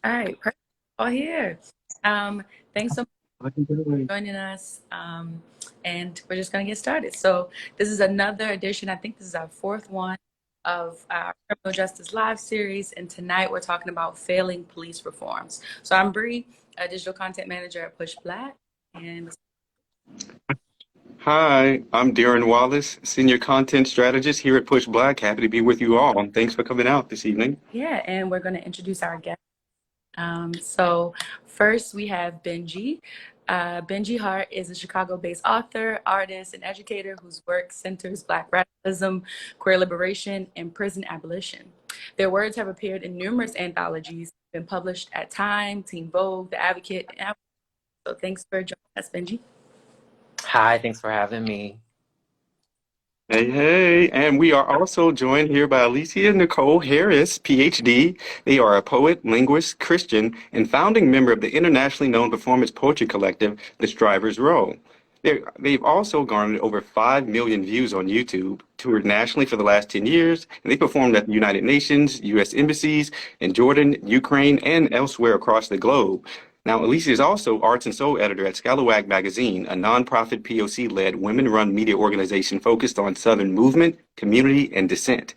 All right, perfect. All here. Thanks so much for joining us. And we're just going to get started. So, this is another edition. I think this is our fourth one of our Criminal Justice Live series. And tonight we're talking about failing police reforms. So, I'm Bree, a digital content manager at Push Black. And Hi, I'm Darren Wallace, Senior Content Strategist here at Push Black. Happy to be with you all. Thanks for coming out this evening. yeah, and we're going to introduce our guest. So first we have Benji. Benji Hart is a Chicago-based author, artist, and educator whose work centers Black radicalism, queer liberation, and prison abolition. Their words have appeared in numerous anthologies, been published at Time, Teen Vogue, The Advocate, and so thanks for joining us, Benji. Hi, thanks for having me. Hey, and we are also joined here by Alysia Nicole Harris, PhD. They are a poet, linguist, Christian, and founding member of the internationally known performance poetry collective, The Striver's Row. They've also garnered over 5 million views on YouTube, toured nationally for the last 10 years, and they performed at the United Nations, U.S. embassies in Jordan, Ukraine, and elsewhere across the globe. Now, Alysia is also Arts and Soul Editor at Scalawag Magazine, a nonprofit POC-led women-run media organization focused on Southern movement, community, and dissent.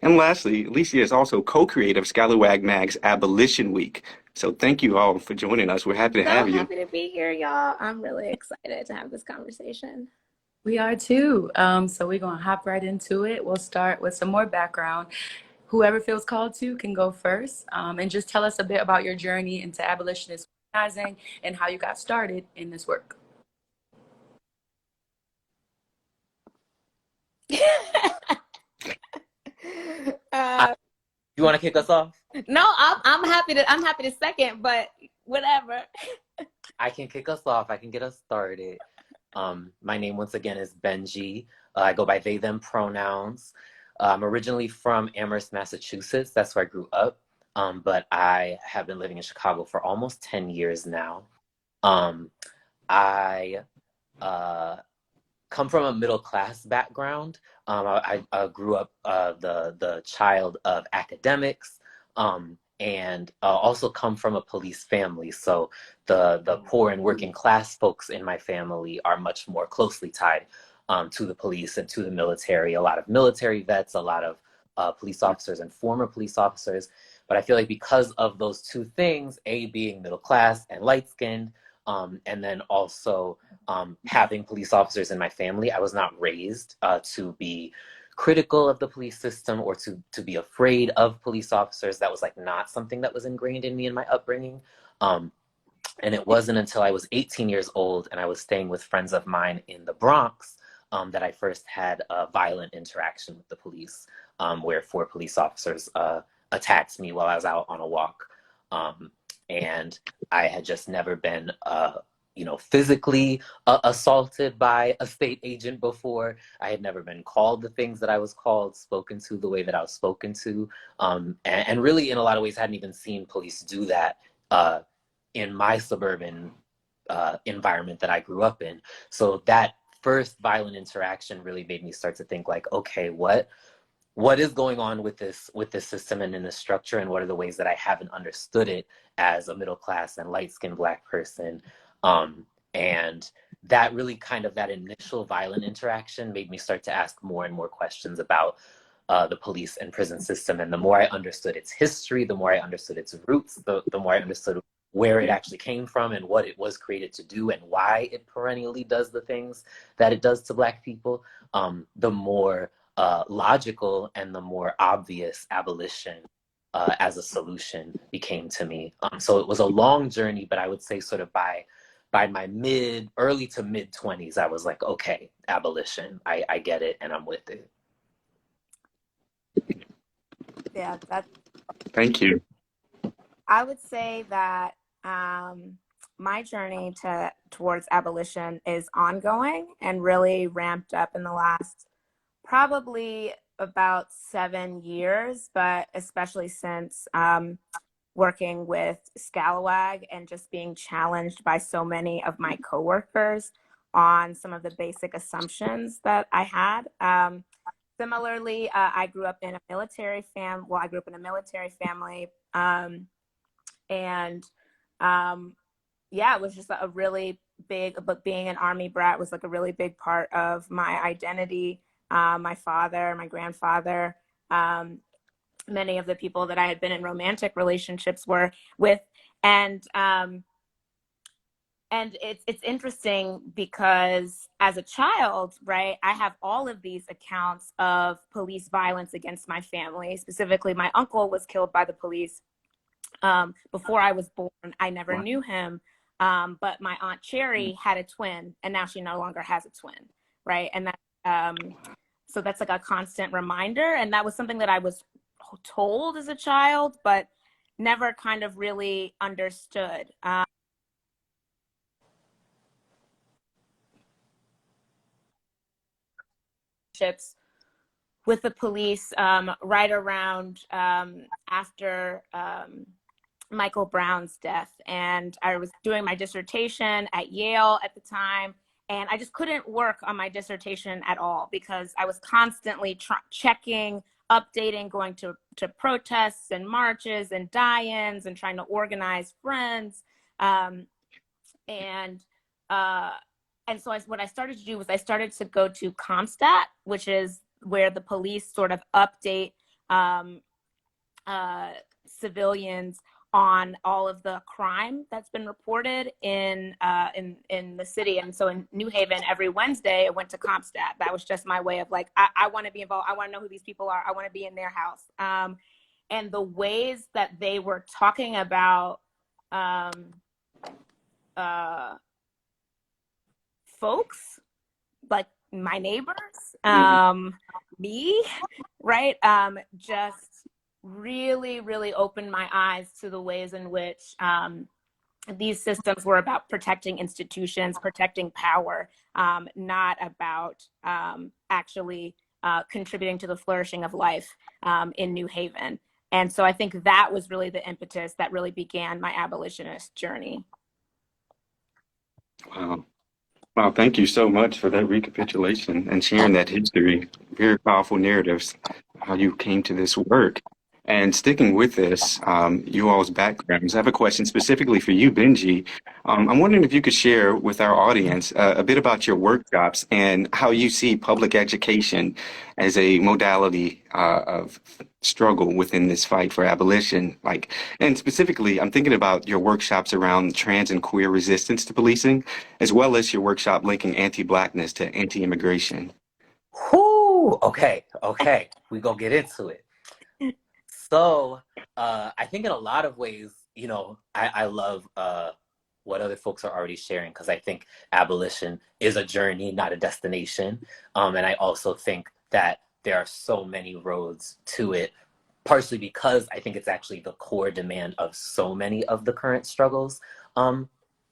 And lastly, Alysia is also co-creator of Scalawag Mag's Abolition Week. So thank you all for joining us. We're happy to have you. So happy to be here, y'all. I'm really excited to have this conversation. We are too. So we're going to hop right into it. We'll start with some more background. Whoever feels called to can go first, and just tell us a bit about your journey into abolitionist organizing and how you got started in this work. You want to kick us off? No, I'm happy to second, but whatever. I can kick us off. I can get us started. My name once again is Benji. I go by they, them pronouns. I'm originally from Amherst, Massachusetts. That's where I grew up. But I have been living in Chicago for almost 10 years now. I come from a middle class background. I grew up the child of academics, and also come from a police family. So the poor and working class folks in my family are much more closely tied to the police and to the military. A lot of military vets, a lot of police officers and former police officers. But I feel like because of those two things, A, being middle class and light-skinned, and then also having police officers in my family, I was not raised to be critical of the police system or to be afraid of police officers. That was like not something that was ingrained in me in my upbringing. And it wasn't until I was 18 years old and I was staying with friends of mine in the Bronx that I first had a violent interaction with the police, where 4 police officers attacked me while I was out on a walk. And I had just never been, physically assaulted by a state agent before. I had never been called the things that I was called, spoken to the way that I was spoken to. And really, in a lot of ways, hadn't even seen police do that in my suburban environment that I grew up in. So that first violent interaction really made me start to think like, okay, what is going on with this system and in this structure, and what are the ways that I haven't understood it as a middle class and light-skinned Black person? And that really that initial violent interaction made me start to ask more and more questions about the police and prison system. And the more I understood its history, the more I understood its roots, the more I understood where it actually came from and what it was created to do and why it perennially does the things that it does to Black people, the more logical and the more obvious abolition as a solution became to me. So it was a long journey, but I would say sort of by my early to mid 20s, I was like, okay, abolition, I get it and I'm with it. Yeah, Thank you. I would say that my journey towards abolition is ongoing and really ramped up in the last probably about 7 years, but especially since working with Scalawag and just being challenged by so many of my coworkers on some of the basic assumptions that I had. Similarly, I grew up in a military family. And yeah, it was just a really big, but being an Army brat was like a really big part of my identity. My father, my grandfather, many of the people that I had been in romantic relationships were with. And it's interesting because as a child, right, I have all of these accounts of police violence against my family. Specifically, my uncle was killed by the police before I was born. I never knew him. But my Aunt Cherry had a twin, and now she no longer has a twin, right? And that, so that's like a constant reminder. And that was something that I was told as a child, but never kind of really understood. With the police right around after Michael Brown's death. And I was doing my dissertation at Yale at the time, and I just couldn't work on my dissertation at all because I was constantly checking, updating, going to protests and marches and die-ins and trying to organize friends. And so what I started to do was I started to go to CompStat, which is where the police sort of update civilians on all of the crime that's been reported in the city. And so in New Haven, every Wednesday, I went to CompStat. That was just my way of like, I want to be involved. I want to know who these people are. I want to be in their house. And the ways that they were talking about folks, like my neighbors, me, right? Just really, really opened my eyes to the ways in which these systems were about protecting institutions, protecting power, not about actually contributing to the flourishing of life in New Haven. And so I think that was really the impetus that really began my abolitionist journey. Wow. Wow, thank you so much for that recapitulation and sharing that history. Very powerful narratives, how you came to this work. And sticking with this, you all's backgrounds, I have a question specifically for you, Benji. I'm wondering if you could share with our audience a bit about your workshops and how you see public education as a modality of struggle within this fight for abolition. Like, and specifically, I'm thinking about your workshops around trans and queer resistance to policing, as well as your workshop linking anti-Blackness to anti-immigration. Whoo! Okay, we gonna get into it. So I think in a lot of ways, you know, I love what other folks are already sharing because I think abolition is a journey, not a destination. And I also think that there are so many roads to it, partially because I think it's actually the core demand of so many of the current struggles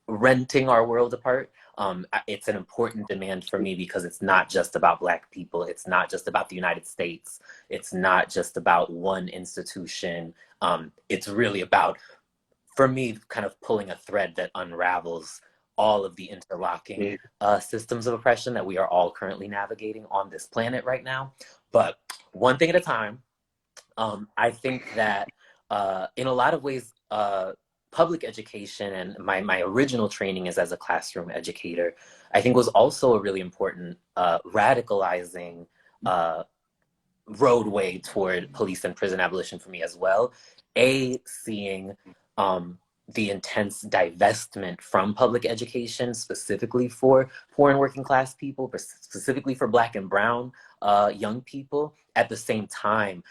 renting our world apart. It's an important demand for me because it's not just about Black people. It's not just about the United States. It's not just about one institution. It's really about, for me, kind of pulling a thread that unravels all of the interlocking systems of oppression that we are all currently navigating on this planet right now. But one thing at a time, I think that in a lot of ways, public education and my original training is as a classroom educator, I think was also a really important radicalizing roadway toward police and prison abolition for me as well. Seeing the intense divestment from public education, specifically for poor and working class people, but specifically for Black and Brown young people, at the same time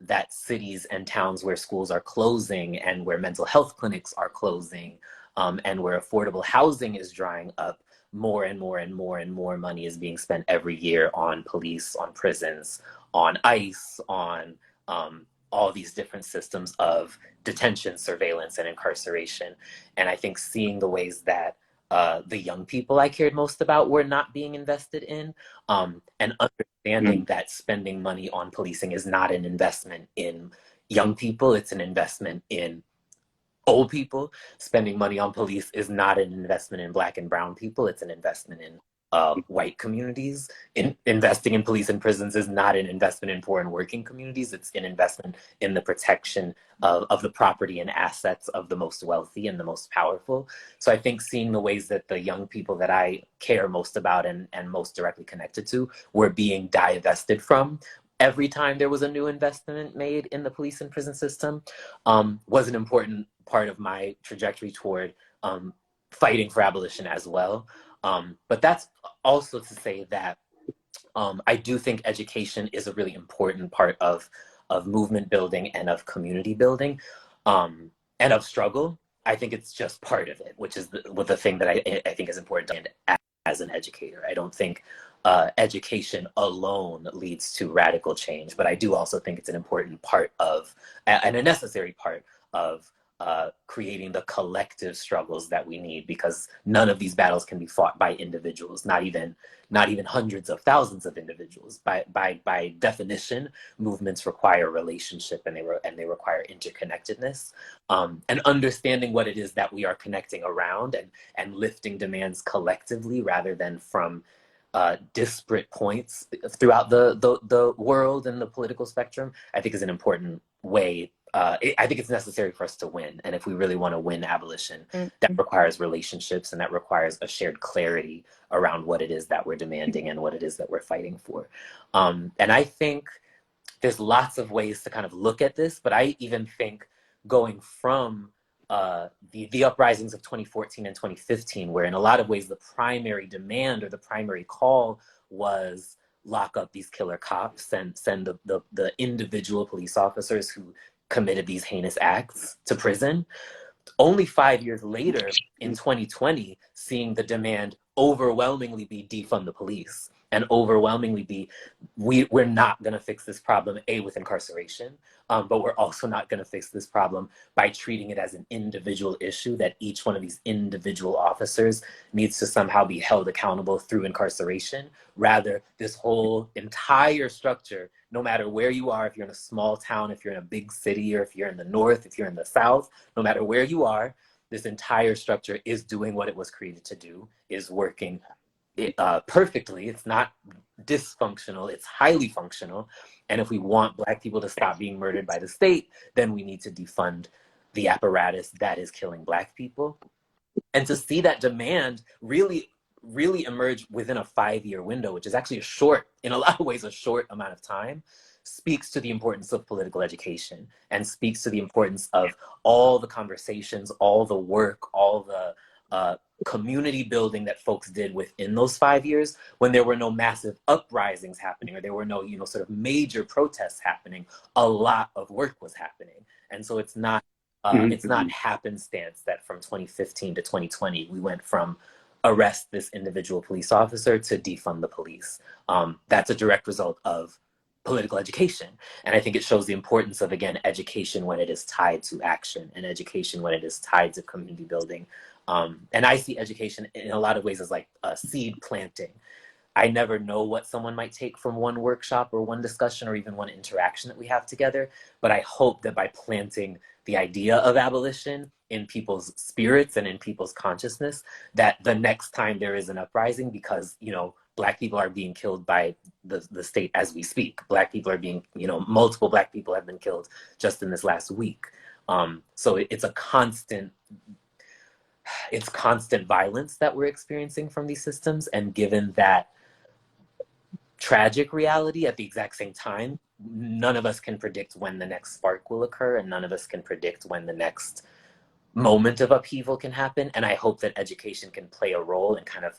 that cities and towns where schools are closing and where mental health clinics are closing and where affordable housing is drying up, more and more and more and more money is being spent every year on police, on prisons, on ICE, on all these different systems of detention, surveillance, and incarceration. And I think seeing the ways that the young people I cared most about were not being invested in, and understanding that spending money on policing is not an investment in young people, it's an investment in old people. Spending money on police is not an investment in Black and Brown people, it's an investment in white communities. Investing in police and prisons is not an investment in poor and working communities. It's an investment in the protection of the property and assets of the most wealthy and the most powerful. So I think seeing the ways that the young people that I care most about and most directly connected to were being divested from every time there was a new investment made in the police and prison system was an important part of my trajectory toward fighting for abolition as well. But that's also to say that I do think education is a really important part of movement building and of community building and of struggle. I think it's just part of it, which is the thing that I think is important as an educator. I don't think education alone leads to radical change, but I do also think it's an important part of, and a necessary part of creating the collective struggles that we need, because none of these battles can be fought by individuals, not even hundreds of thousands of individuals. By definition, movements require relationship, and they require interconnectedness, and understanding what it is that we are connecting around, and lifting demands collectively rather than from disparate points throughout the world and the political spectrum, I think is an important way. I think it's necessary for us to win. And if we really want to win abolition, that requires relationships, and that requires a shared clarity around what it is that we're demanding and what it is that we're fighting for. And I think there's lots of ways to kind of look at this, but I even think going from the uprisings of 2014 and 2015, where in a lot of ways the primary demand or the primary call was lock up these killer cops and send the individual police officers who committed these heinous acts to prison. Only 5 years later, in 2020, seeing the demand overwhelmingly be defund the police, and overwhelmingly be, we're not going to fix this problem, with incarceration, but we're also not going to fix this problem by treating it as an individual issue, that each one of these individual officers needs to somehow be held accountable through incarceration. Rather, this whole entire structure, no matter where you are, if you're in a small town, if you're in a big city, or if you're in the North, if you're in the South, no matter where you are, this entire structure is doing what it was created to do, is working perfectly. It's not dysfunctional, it's highly functional. And if we want Black people to stop being murdered by the state, then we need to defund the apparatus that is killing Black people. And to see that demand really emerge within a 5-year window, which is actually in a lot of ways, a short amount of time, speaks to the importance of political education, and speaks to the importance of all the conversations, all the work, all the community building that folks did within those 5 years, when there were no massive uprisings happening, or there were no, sort of major protests happening. A lot of work was happening. And so it's not happenstance that from 2015 to 2020, we went from arrest this individual police officer to defund the police. That's a direct result of political education. And I think it shows the importance of, again, education when it is tied to action, and education when it is tied to community building. And I see education in a lot of ways as like a seed planting. I never know what someone might take from one workshop or one discussion or even one interaction that we have together, but I hope that by planting the idea of abolition in people's spirits and in people's consciousness, that the next time there is an uprising, because, Black people are being killed by the state as we speak. Black people are being, multiple Black people have been killed just in this last week. So it's constant violence that we're experiencing from these systems. And given that tragic reality at the exact same time, none of us can predict when the next spark will occur, and none of us can predict when the next moment of upheaval can happen. And I hope that education can play a role in kind of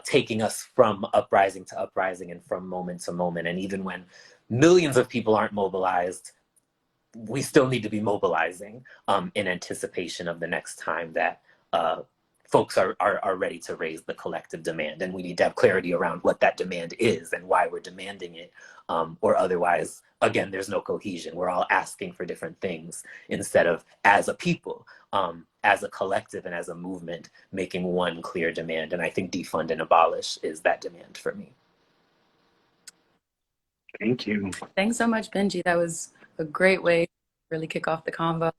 taking us from uprising to uprising and from moment to moment. And even when millions of people aren't mobilized, we still need to be mobilizing in anticipation of the next time that folks are ready to raise the collective demand. And we need to have clarity around what that demand is and why we're demanding it. Or otherwise, again, there's no cohesion. We're all asking for different things instead of, as a people, as a collective and as a movement, making one clear demand. And I think defund and abolish is that demand for me. Thank you. Thanks so much, Benji. That was a great way to really kick off the convo.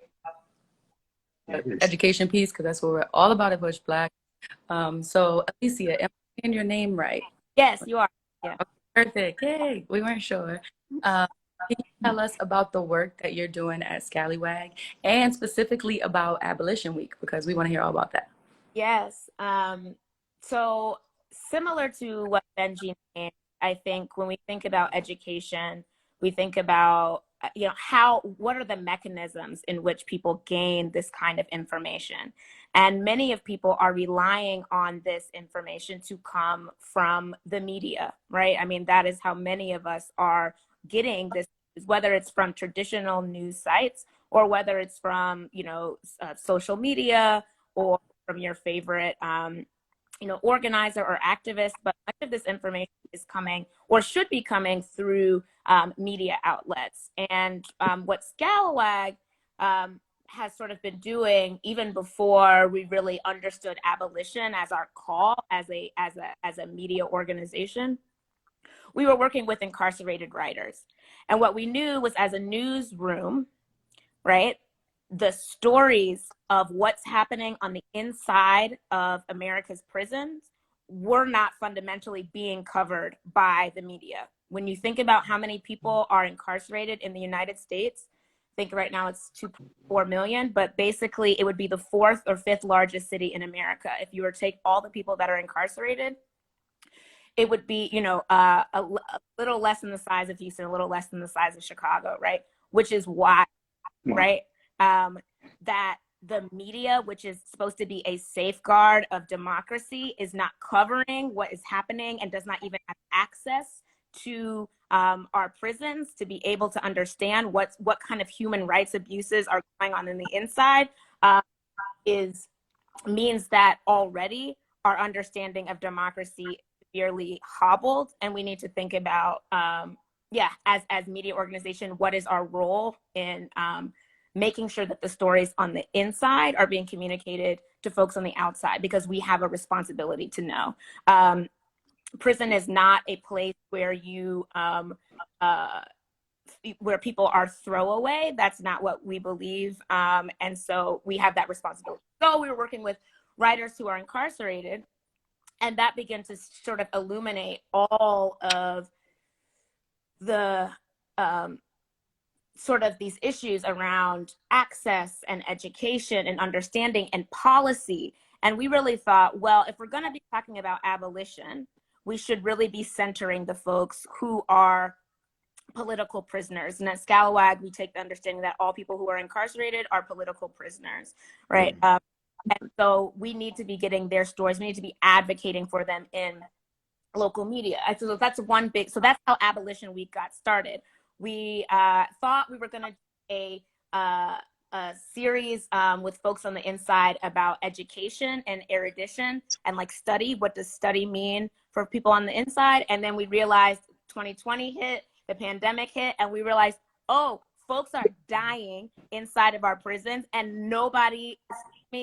Education piece, because that's what we're all about at Bush Black. So Alysia, saying your name right? Yes, you are. Yeah. Okay, perfect. Yay. We weren't sure. Um, can you tell us about the work that you're doing at Scallywag and specifically about Abolition Week? Because we want to hear all about that. Yes. So similar to what Benji named, I think when we think about education, we think about what are the mechanisms in which people gain this kind of information, and many of people are relying on this information to come from the media, right? I mean, that is how many of us are getting this, whether it's from traditional news sites or whether it's from social media or from your favorite organizer or activist, but much of this information is coming or should be coming through media outlets. And what Scalawag has sort of been doing, even before we really understood abolition as our call as a media organization, we were working with incarcerated writers. And what we knew was, as a newsroom, right, the stories of what's happening on the inside of America's prisons were not fundamentally being covered by the media. When you think about how many people are incarcerated in the United States, I think right now it's 2.4 million, but basically it would be the fourth or fifth largest city in America. If you were to take all the people that are incarcerated, it would be, a little less than the size of Houston, a little less than the size of Chicago, right? Which is why, right? That the media, which is supposed to be a safeguard of democracy, is not covering what is happening and does not even have access to our prisons to be able to understand what kind of human rights abuses are going on in the inside, means that already our understanding of democracy is severely hobbled, and we need to think about as media organization, what is our role in making sure that the stories on the inside are being communicated to folks on the outside, because we have a responsibility to know. Prison is not a place where where people are throwaway. That's not what we believe. And so we have that responsibility. So we were working with writers who are incarcerated, and that began to sort of illuminate all of the sort of these issues around access and education and understanding and policy. And we really thought, well, if we're going to be talking about abolition, we should really be centering the folks who are political prisoners. And at Scalawag, we take the understanding that all people who are incarcerated are political prisoners, right? And so we need to be getting their stories. We need to be advocating for them in local media. So that's so that's how Abolition Week got started. We thought we were going to do a series with folks on the inside about education and erudition and like study. What does study mean for people on the inside? And then we realized 2020 hit, the pandemic hit, and we realized, oh, folks are dying inside of our prisons and nobody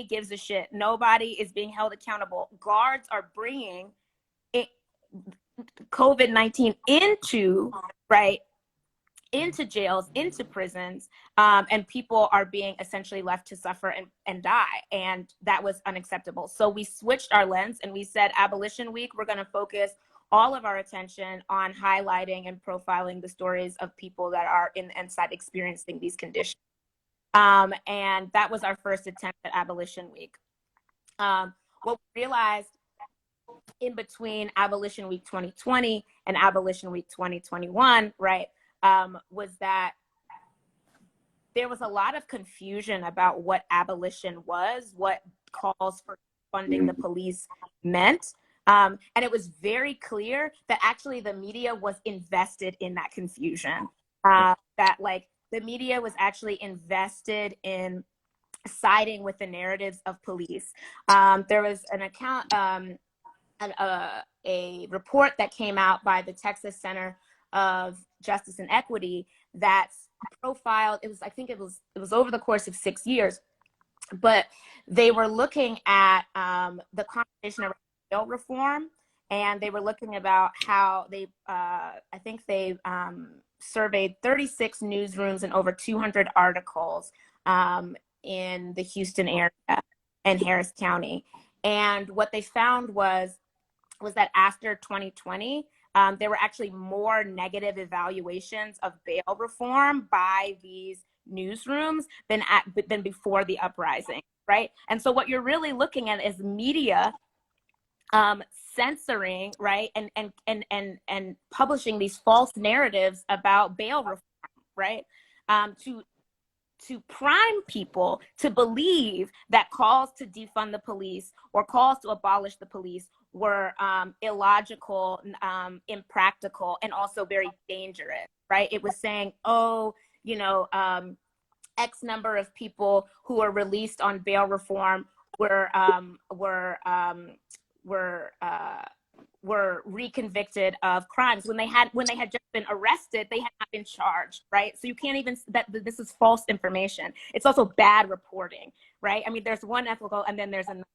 gives a shit. Nobody is being held accountable. Guards are bringing COVID-19 into jails, into prisons, and people are being essentially left to suffer and die. And that was unacceptable. So we switched our lens and we said, Abolition Week, we're going to focus all of our attention on highlighting and profiling the stories of people that are in the inside experiencing these conditions. And that was our first attempt at Abolition Week. What we realized in between Abolition Week 2020 and Abolition Week 2021, right, was that there was a lot of confusion about what abolition was, what calls for funding the police meant. And it was very clear that actually the media was invested in that confusion, that like the media was actually invested in siding with the narratives of police. There was an account, a report that came out by the Texas Center of Justice and Equity that profiled, I think it was over the course of 6 years, but they were looking at the conversation around bail reform, and they were looking about how they, I think they surveyed 36 newsrooms and over 200 articles in the Houston area and Harris County. And what they found was was that after 2020, there were actually more negative evaluations of bail reform by these newsrooms than before the uprising, right? And so what you're really looking at is media censoring, right, and publishing these false narratives about bail reform, right, to prime people to believe that calls to defund the police or calls to abolish the police were illogical, impractical, and also very dangerous, right? It was saying, oh, you know, X number of people who were released on bail reform were reconvicted of crimes when they had just been arrested. They had not been charged, right? So you can't even, this is false information. It's also bad reporting, right? I mean, there's one ethical and then there's another.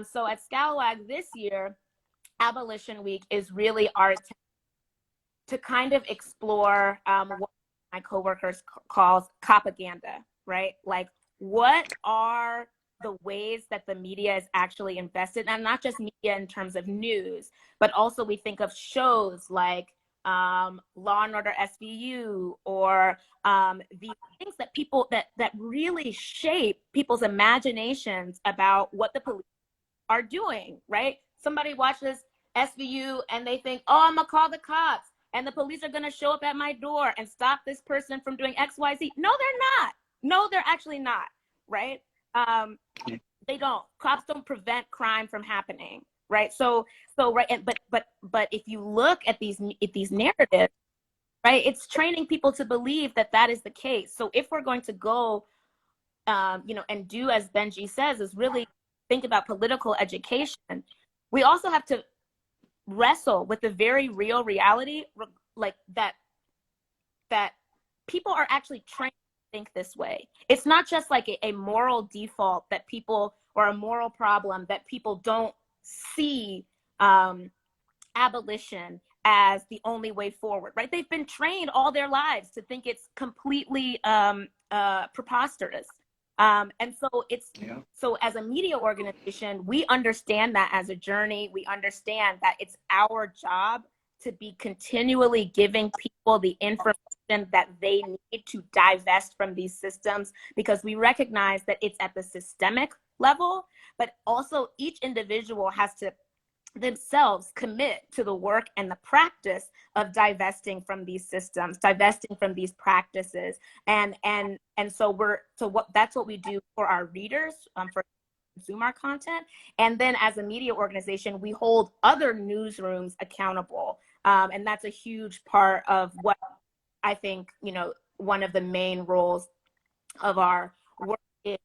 So at Scalawag this year, Abolition Week is really our attempt to kind of explore what my coworkers calls propaganda, right? Like, what are the ways that the media is actually invested, and not just media in terms of news, but also we think of shows like Law and Order SVU, or the things that people that really shape people's imaginations about what the police are doing, right? Somebody watches SVU and they think, oh, I'm gonna call the cops and the police are gonna show up at my door and stop this person from doing XYZ. No, they're not. No, they're actually not, right? They don't. Cops don't prevent crime from happening, right? So right, and but if you look at these narratives, right, it's training people to believe that that is the case. So if we're going to go, you know, and do as Benji says, is really think about political education, we also have to wrestle with the very real reality, like that people are actually trained to think this way. It's not just like a moral default that people, or a moral problem that people don't see abolition as the only way forward, right? They've been trained all their lives to think it's completely preposterous. And so so as a media organization, we understand that as a journey. We understand that it's our job to be continually giving people the information that they need to divest from these systems, because we recognize that it's at the systemic level, but also each individual has to themselves commit to the work and the practice of divesting from these systems, divesting from these practices. And so that's what we do for our readers, for consume our content. And then as a media organization, we hold other newsrooms accountable. And that's a huge part of what I think, you know, one of the main roles of our work is,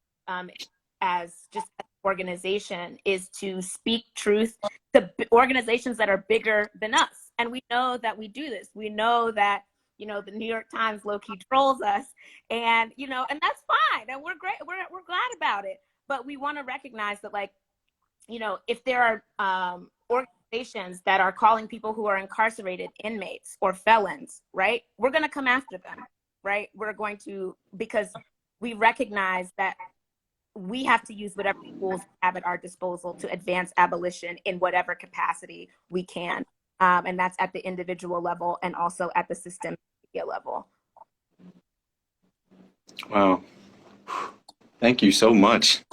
as just an organization, is to speak truth to organizations that are bigger than us. And we know that we do this. We know that, you know, the New York Times low-key trolls us, and, you know, and that's fine. And we're great. We're glad about it. But we want to recognize that, like, you know, if there are organizations that are calling people who are incarcerated inmates or felons, right, we're going to come after them, right? We're going to, because we recognize that we have to use whatever tools we have at our disposal to advance abolition in whatever capacity we can. And that's at the individual level and also at the systemic media level. Wow. Thank you so much.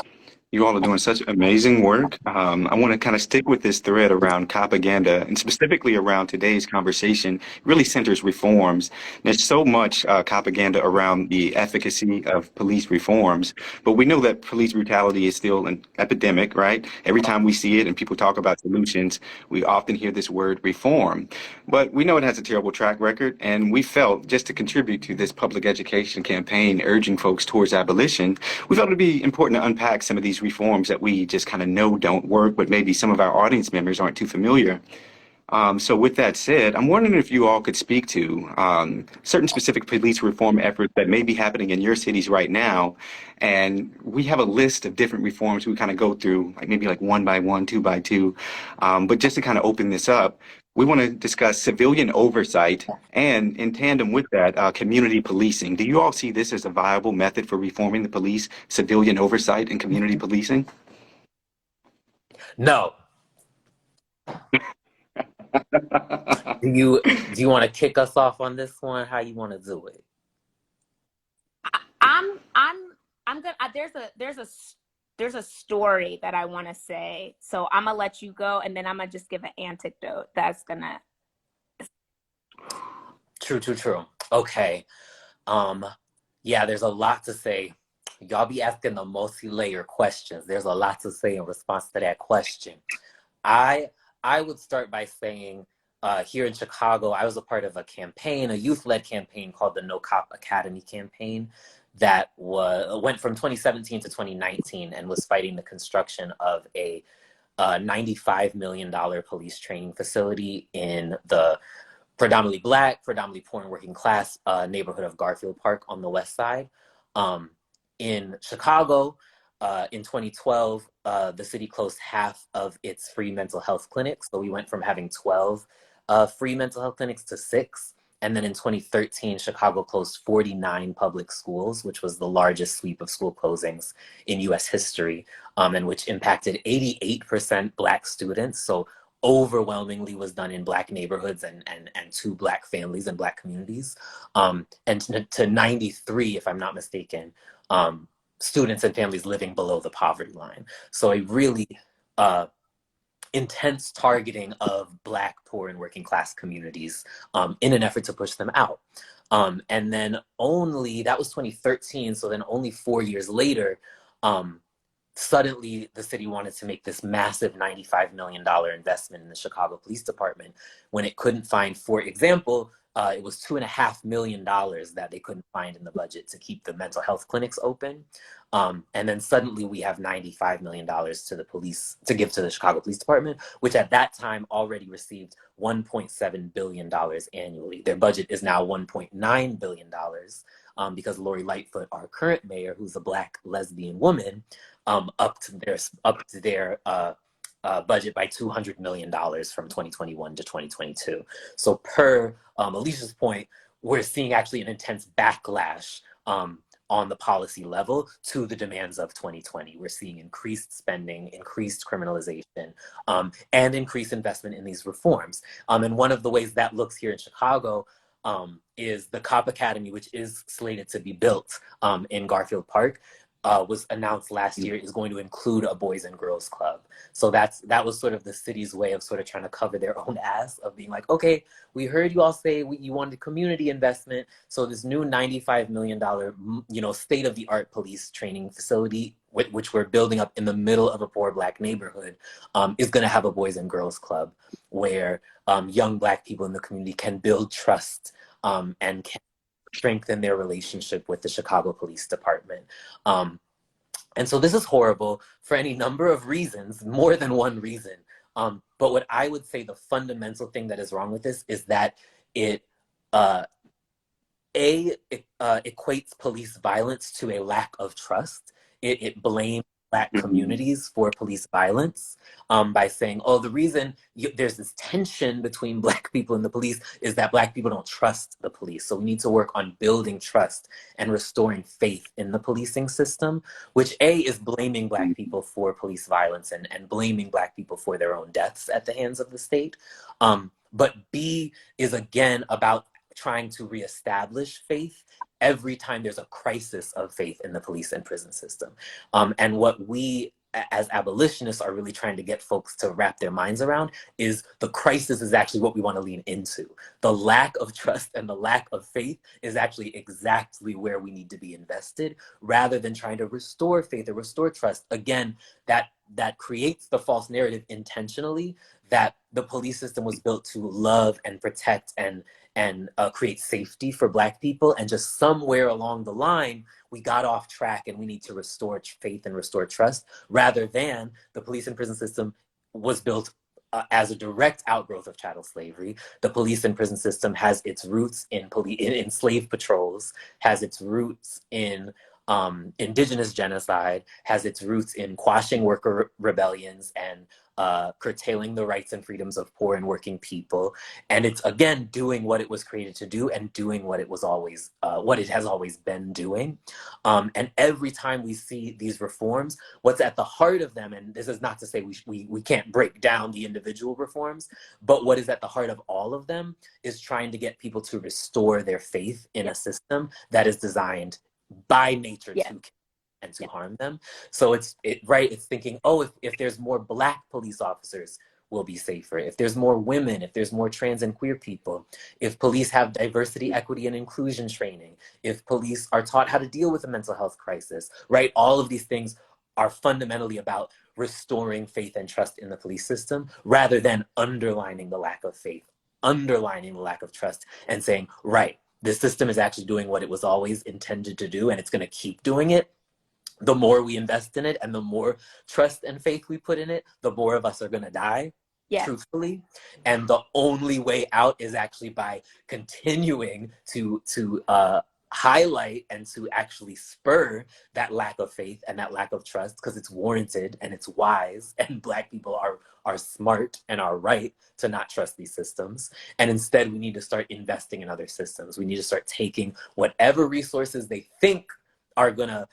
You all are doing such amazing work. I want to kind of stick with this thread around propaganda, and specifically around today's conversation. It really centers reforms. There's so much propaganda around the efficacy of police reforms, but we know that police brutality is still an epidemic, right? Every time we see it and people talk about solutions, we often hear this word reform. But we know it has a terrible track record, and we felt, just to contribute to this public education campaign urging folks towards abolition, we felt it would be important to unpack some of these reforms that we just kind of know don't work, but maybe some of our audience members aren't too familiar. So with that said, I'm wondering if you all could speak to certain specific police reform efforts that may be happening in your cities right now. And we have a list of different reforms we kind of go through, like maybe like one by one, two by two. But just to kind of open this up, we want to discuss civilian oversight, and in tandem with that, community policing. Do you all see this as a viable method for reforming the police, civilian oversight and community policing? No. Do you want to kick us off on this one? How you want to do it? I'm gonna. There's a story that I want to say, so I'm gonna let you go, and then I'm gonna just give an anecdote that's gonna. True. Okay. Yeah, there's a lot to say. Y'all be asking the multi-layer questions. There's a lot to say in response to that question. I I would start by saying here in Chicago, I was a part of a campaign, a youth-led campaign called the No Cop Academy campaign that went from 2017 to 2019 and was fighting the construction of a $95 million police training facility in the predominantly Black, predominantly poor and working class neighborhood of Garfield Park on the west side. Um, in Chicago, in 2012, the city closed half of its free mental health clinics. So we went from having 12 free mental health clinics to 6. And then in 2013, Chicago closed 49 public schools, which was the largest sweep of school closings in US history, and which impacted 88% Black students. So overwhelmingly was done in Black neighborhoods and to Black families and Black communities. And to 93, if I'm not mistaken, students and families living below the poverty line. So a really intense targeting of Black, poor, and working class communities in an effort to push them out. And then that was 2013, so then only 4 years later, suddenly the city wanted to make this massive $95 million investment in the Chicago Police Department when it couldn't find, for example, it was $2.5 million that they couldn't find in the budget to keep the mental health clinics open. And then suddenly we have $95 million to the police to give to the Chicago Police Department, which at that time already received $1.7 billion annually. Their budget is now $1.9 billion because Lori Lightfoot, our current mayor, who's a Black lesbian woman, upped their budget by $200 million from 2021 to 2022. So per Alicia's point, we're seeing actually an intense backlash on the policy level to the demands of 2020. We're seeing increased spending, increased criminalization, and increased investment in these reforms. And one of the ways that looks here in Chicago is the Cop Academy, which is slated to be built in Garfield Park, was announced last year, is going to include a Boys and Girls Club. So that was sort of the city's way of sort of trying to cover their own ass, of being like, okay, we heard you all say you wanted community investment. So this new $95 million, state-of-the-art police training facility, which we're building up in the middle of a poor Black neighborhood, is going to have a Boys and Girls Club where young Black people in the community can build trust and can strengthen their relationship with the Chicago Police Department. And so this is horrible for any number of reasons, more than one reason. But what I would say the fundamental thing that is wrong with this is that it equates police violence to a lack of trust. It blames Black communities for police violence by saying, oh, the reason there's this tension between Black people and the police is that Black people don't trust the police. So we need to work on building trust and restoring faith in the policing system, which A, is blaming Black people for police violence and blaming Black people for their own deaths at the hands of the state. But B is again about trying to reestablish faith every time there's a crisis of faith in the police and prison system. And what we as abolitionists are really trying to get folks to wrap their minds around is the crisis is actually what we want to lean into. The lack of trust and the lack of faith is actually exactly where we need to be invested, rather than trying to restore faith or restore trust. Again, that creates the false narrative intentionally that the police system was built to love and protect and create safety for Black people. And just somewhere along the line, we got off track and we need to restore faith and restore trust, rather than the police and prison system was built as a direct outgrowth of chattel slavery. The police and prison system has its roots in slave patrols, has its roots in indigenous genocide, has its roots in quashing worker rebellions and curtailing the rights and freedoms of poor and working people. And it's, again, doing what it was created to do and doing what it was always, what it has always been doing. And every time we see these reforms, what's at the heart of them, and this is not to say we can't break down the individual reforms, but what is at the heart of all of them is trying to get people to restore their faith in a system that is designed by nature to kill and to harm them. So it's thinking, oh, if there's more Black police officers, we'll be safer. If there's more women, if there's more trans and queer people, if police have diversity, equity, and inclusion training, if police are taught how to deal with a mental health crisis, right? All of these things are fundamentally about restoring faith and trust in the police system, rather than underlining the lack of faith, underlining the lack of trust, and saying, right, this system is actually doing what it was always intended to do, and it's going to keep doing it. The more we invest in it and the more trust and faith we put in it, the more of us are going to die, truthfully. And the only way out is actually by continuing to highlight and to actually spur that lack of faith and that lack of trust, because it's warranted and it's wise, and Black people are smart and are right to not trust these systems. And instead, we need to start investing in other systems. We need to start taking whatever resources they think are gonna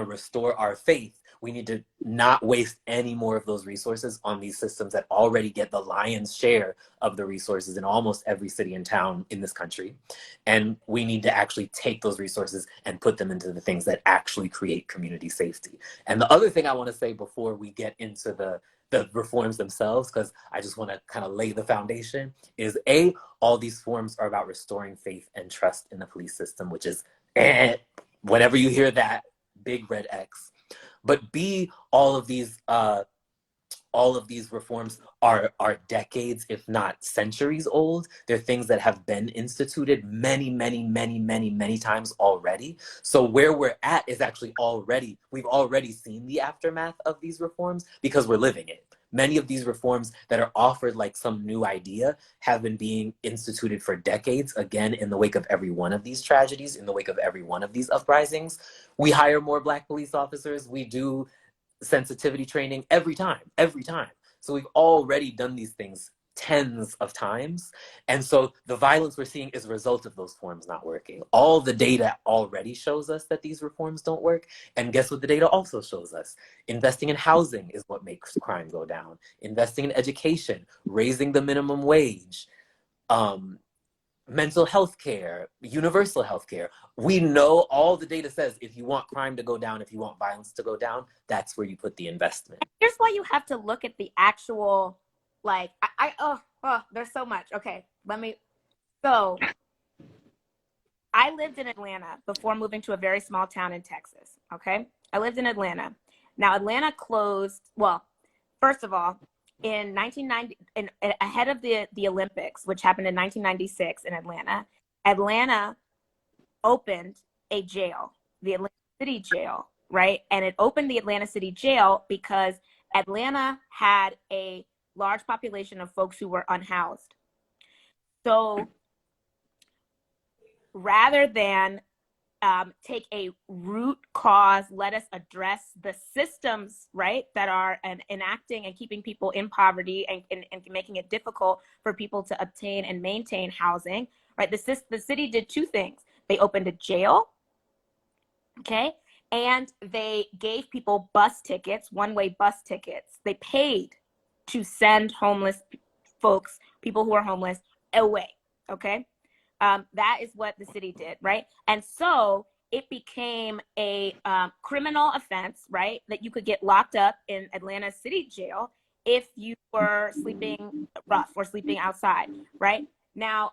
restore our faith. We need to not waste any more of those resources on these systems that already get the lion's share of the resources in almost every city and town in this country. And we need to actually take those resources and put them into the things that actually create community safety. And the other thing I want to say before we get into the reforms themselves, because I just want to kind of lay the foundation, is all these forms are about restoring faith and trust in the police system, which is whenever you hear that, big red X. But B, all of these reforms are decades, if not centuries old. They're things that have been instituted many, many, many, many, many times already. So where we're at is actually we've already seen the aftermath of these reforms because we're living it. Many of these reforms that are offered like some new idea have been being instituted for decades, again, in the wake of every one of these tragedies, in the wake of every one of these uprisings. We hire more Black police officers. We do sensitivity training every time. So we've already done these things tens of times. And so the violence we're seeing is a result of those forms not working. All the data already shows us that these reforms don't work. And guess what the data also shows us? Investing in housing is what makes crime go down. Investing in education, raising the minimum wage, mental health care, universal health care. We know all the data says if you want crime to go down, if you want violence to go down, that's where you put the investment. Here's why you have to look at the actual, like, there's so much. Okay, so I lived in Atlanta before moving to a very small town in Texas, okay? I lived in Atlanta. Now, Atlanta closed, well, first of all, in 1990, ahead of the Olympics, which happened in 1996 in Atlanta, Atlanta opened a jail, the Atlanta City Jail, right? And it opened the Atlanta City Jail because Atlanta had a large population of folks who were unhoused. So rather than take a root cause, let us address the systems, right, that are enacting and keeping people in poverty and making it difficult for people to obtain and maintain housing, right? The city did two things. They opened a jail, okay, and they gave people bus tickets, one-way bus tickets. They paid to send homeless folks, people who are homeless, away, okay? That is what the city did, right? And so it became a criminal offense, right? That you could get locked up in Atlanta City Jail if you were sleeping rough or sleeping outside, right? Now,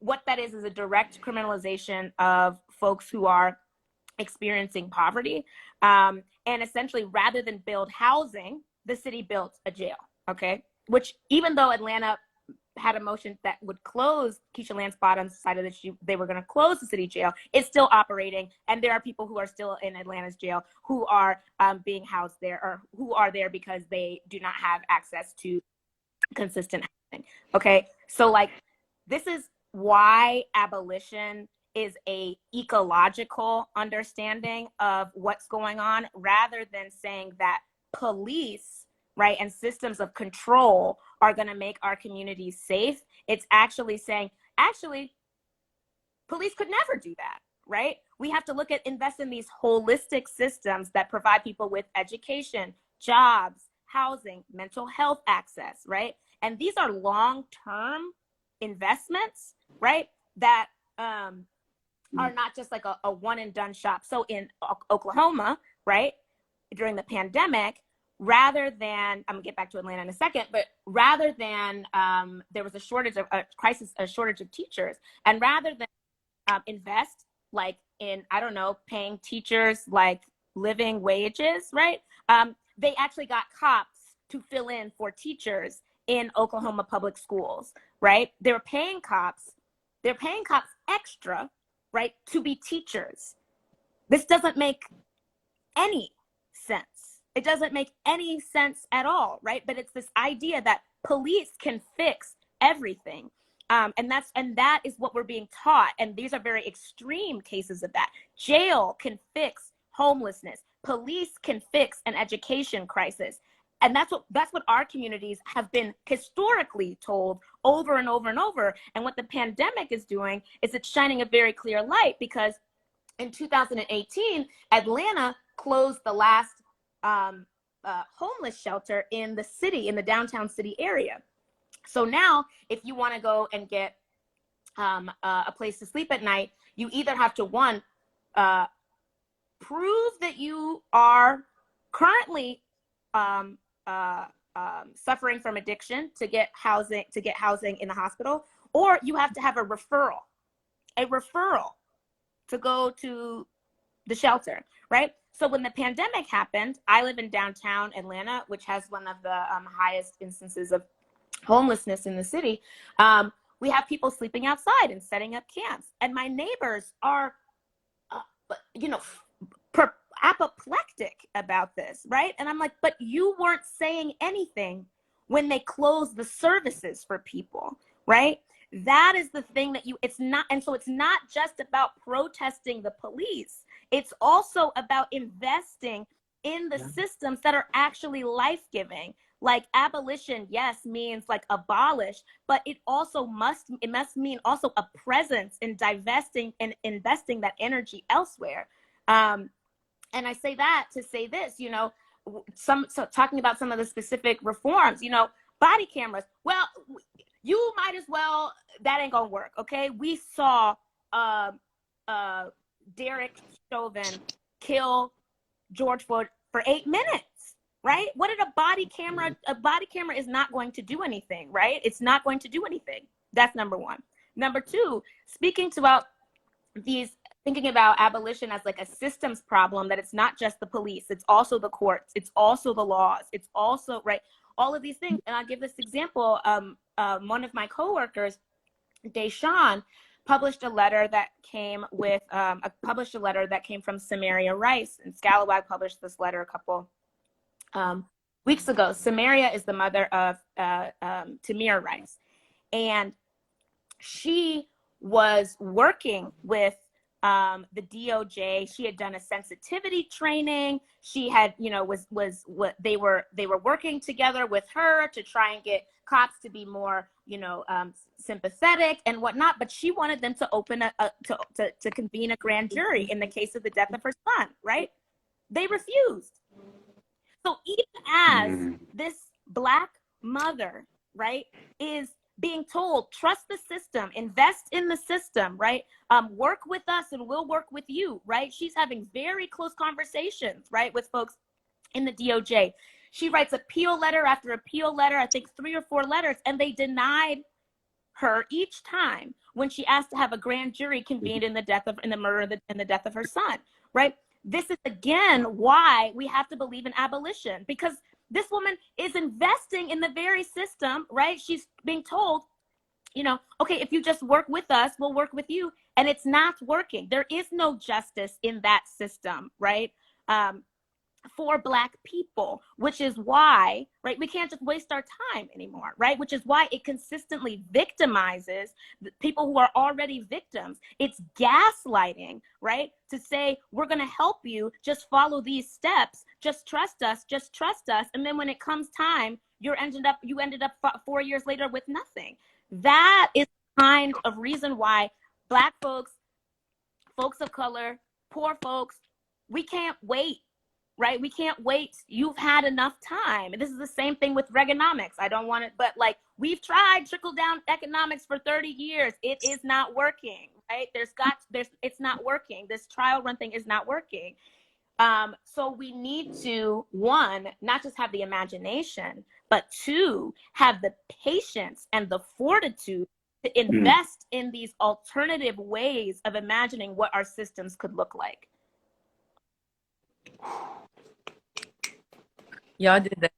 what that is a direct criminalization of folks who are experiencing poverty. And essentially, rather than build housing, the city built a jail, okay? Which, even though Atlanta had a motion that would close Keisha Lance Bottoms, decided that they were going to close the city jail, it's still operating. And there are people who are still in Atlanta's jail who are being housed there, or who are there because they do not have access to consistent housing. Okay. So like, this is why abolition is a ecological understanding of what's going on, rather than saying that police, right, and systems of control are going to make our communities safe. It's actually saying, actually, police could never do that, right? We have to look at invest in these holistic systems that provide people with education, jobs, housing, mental health access, right? And these are long-term investments, right? That are not just like a one and done shop. So in Oklahoma, right, during the pandemic, rather than, I'm gonna get back to Atlanta in a second, but rather than there was a shortage of teachers, and rather than invest like in, I don't know, paying teachers like living wages, right? They actually got cops to fill in for teachers in Oklahoma public schools, right? They're paying cops extra, right, to be teachers. This doesn't make any sense. It doesn't make any sense at all, right? But it's this idea that police can fix everything. And that is what we're being taught. And these are very extreme cases of that. Jail can fix homelessness. Police can fix an education crisis. And that's what our communities have been historically told over and over and over. And what the pandemic is doing is it's shining a very clear light, because in 2018, Atlanta closed the last homeless shelter in the city, in the downtown city area. So now, if you want to go and get a place to sleep at night, you either have to, one, prove that you are currently suffering from addiction to get housing in the hospital, or you have to have a referral to go to the shelter, right? So when the pandemic happened, I live in downtown Atlanta, which has one of the highest instances of homelessness in the city. We have people sleeping outside and setting up camps, and my neighbors are, apoplectic about this, right? And I'm like, but you weren't saying anything when they closed the services for people, right? That is the thing that it's not just about protesting the police. It's also about investing in the systems that are actually life-giving. Like abolition, yes, means like abolish, but it must mean also a presence in divesting and investing that energy elsewhere. And I say that to say this, talking about some of the specific reforms, body cameras. Well, you might as well, that ain't gonna work, okay? We saw Derek Chauvin kill George Floyd for 8 minutes, right? What did a body camera is not going to do anything, right? It's not going to do anything. That's number one. Number two, thinking about abolition as like a systems problem, that it's not just the police, it's also the courts, it's also the laws, it's also, right, all of these things. And I'll give this example. One of my coworkers, Deshawn, published a letter that came from Samaria Rice, and Scalawag published this letter a couple weeks ago. Samaria is the mother of Tamir Rice, and she was working with the DOJ. She had done a sensitivity training. She had, they were working together with her to try and get cops to be more, sympathetic and whatnot. But she wanted them to open to convene a grand jury in the case of the death of her son, right? They refused. So even as this Black mother, right, is being told, trust the system, invest in the system, right? Work with us and we'll work with you, right? She's having very close conversations, right, with folks in the DOJ. She writes appeal letter after appeal letter, I think 3 or 4 letters, and they denied her each time when she asked to have a grand jury convened in the death of her son, right? This is again why we have to believe in abolition, because this woman is investing in the very system, right? She's being told, okay, if you just work with us, we'll work with you. And it's not working. There is no justice in that system, right? for Black people, which is why, right, we can't just waste our time anymore, right? Which is why it consistently victimizes the people who are already victims. It's gaslighting, right? To say, we're going to help you, just follow these steps, just trust us, just trust us. And then when it comes time, you ended up 4 years later with nothing. That is the kind of reason why Black folks, folks of color, poor folks, we can't wait. Right? We can't wait. You've had enough time. And this is the same thing with Reaganomics. I don't want it, but like we've tried trickle down economics for 30 years. It is not working, right? It's not working. This trial run thing is not working. So we need to, one, not just have the imagination, but two, have the patience and the fortitude to invest in these alternative ways of imagining what our systems could look like. Y'all did that.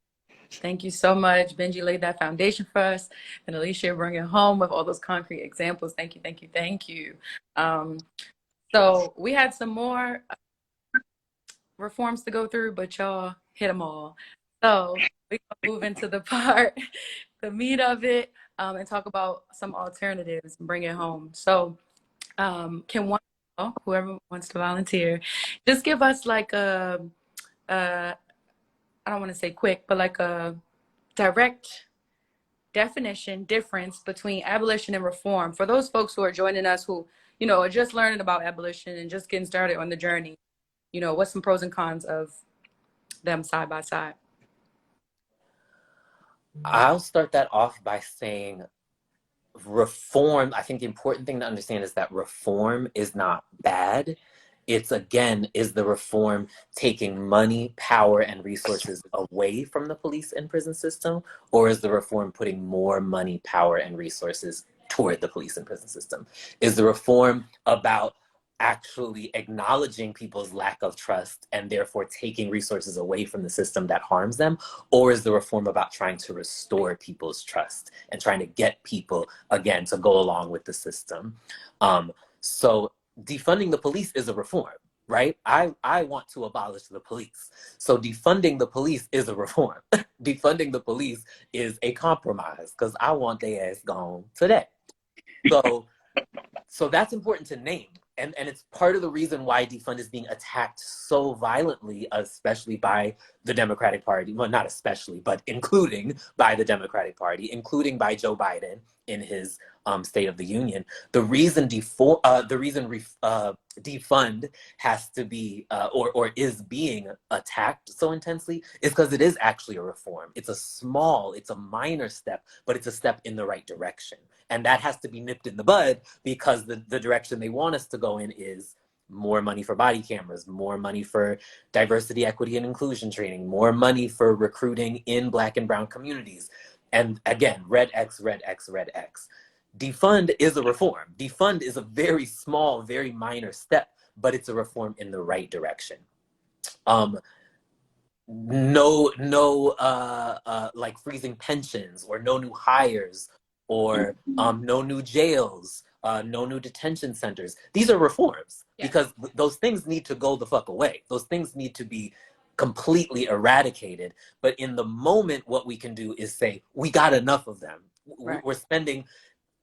Thank you so much. Benji laid that foundation for us, and Alysia bringing home with all those concrete examples. Thank you, thank you, thank you. So we had some more reforms to go through, but y'all hit them all. So we're gonna move into the part, the meat of it, and talk about some alternatives and bring it home. So can whoever wants to volunteer, just give us like I don't want to say quick, but like a direct definition difference between abolition and reform for those folks who are joining us who, are just learning about abolition and just getting started on the journey. What's some pros and cons of them side by side? I'll start that off by saying reform. I think the important thing to understand is that reform is not bad. It's, again, is the reform taking money, power, and resources away from the police and prison system, or is the reform putting more money, power, and resources toward the police and prison system? Is the reform about actually acknowledging people's lack of trust and therefore taking resources away from the system that harms them? Or is the reform about trying to restore people's trust and trying to get people, again, to go along with the system? So defunding the police is a reform, right? I want to abolish the police. So defunding the police is a reform. Defunding the police is a compromise because I want their ass gone today. So that's important to name. And it's part of the reason why defund is being attacked so violently, especially by the Democratic Party. Well, not especially, but including by the Democratic Party, including by Joe Biden in his State of the Union. The reason defund has to be or is being attacked so intensely is because it is actually a reform. It's a minor step, but it's a step in the right direction. And that has to be nipped in the bud because the direction they want us to go in is more money for body cameras, more money for diversity, equity, and inclusion training, more money for recruiting in Black and brown communities. And again, red X, red X, red X. Defund is a reform. Defund is a very small, very minor step, but it's a reform in the right direction. No, like freezing pensions or no new hires or no new jails, no new detention centers. These are reforms because those things need to go the fuck away. Those things need to be completely eradicated. But in the moment, what we can do is say, we got enough of them. Right. We're spending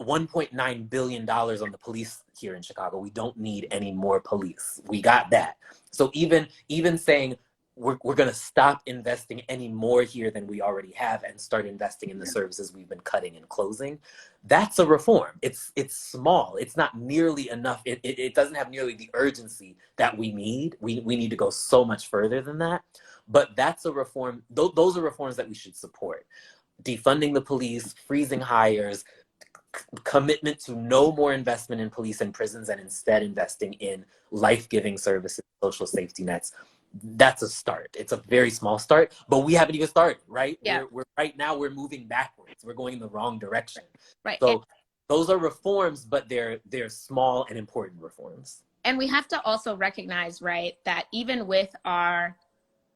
$1.9 billion on the police here in Chicago. We don't need any more police. We got that. So even saying we're going to stop investing any more here than we already have and start investing in the services we've been cutting and closing, that's a reform. It's small. It's not nearly enough. It doesn't have nearly the urgency that we need. We need to go so much further than that. But that's a reform. Those are reforms that we should support. Defunding the police, freezing hires, commitment to no more investment in police and prisons and instead investing in life-giving services, social safety nets. That's a start. It's a very small start, but we haven't even started, right? Yeah. We're right now we're moving backwards. We're going in the wrong direction. Right. So those are reforms, but they're small and important reforms. And we have to also recognize, right, that even with our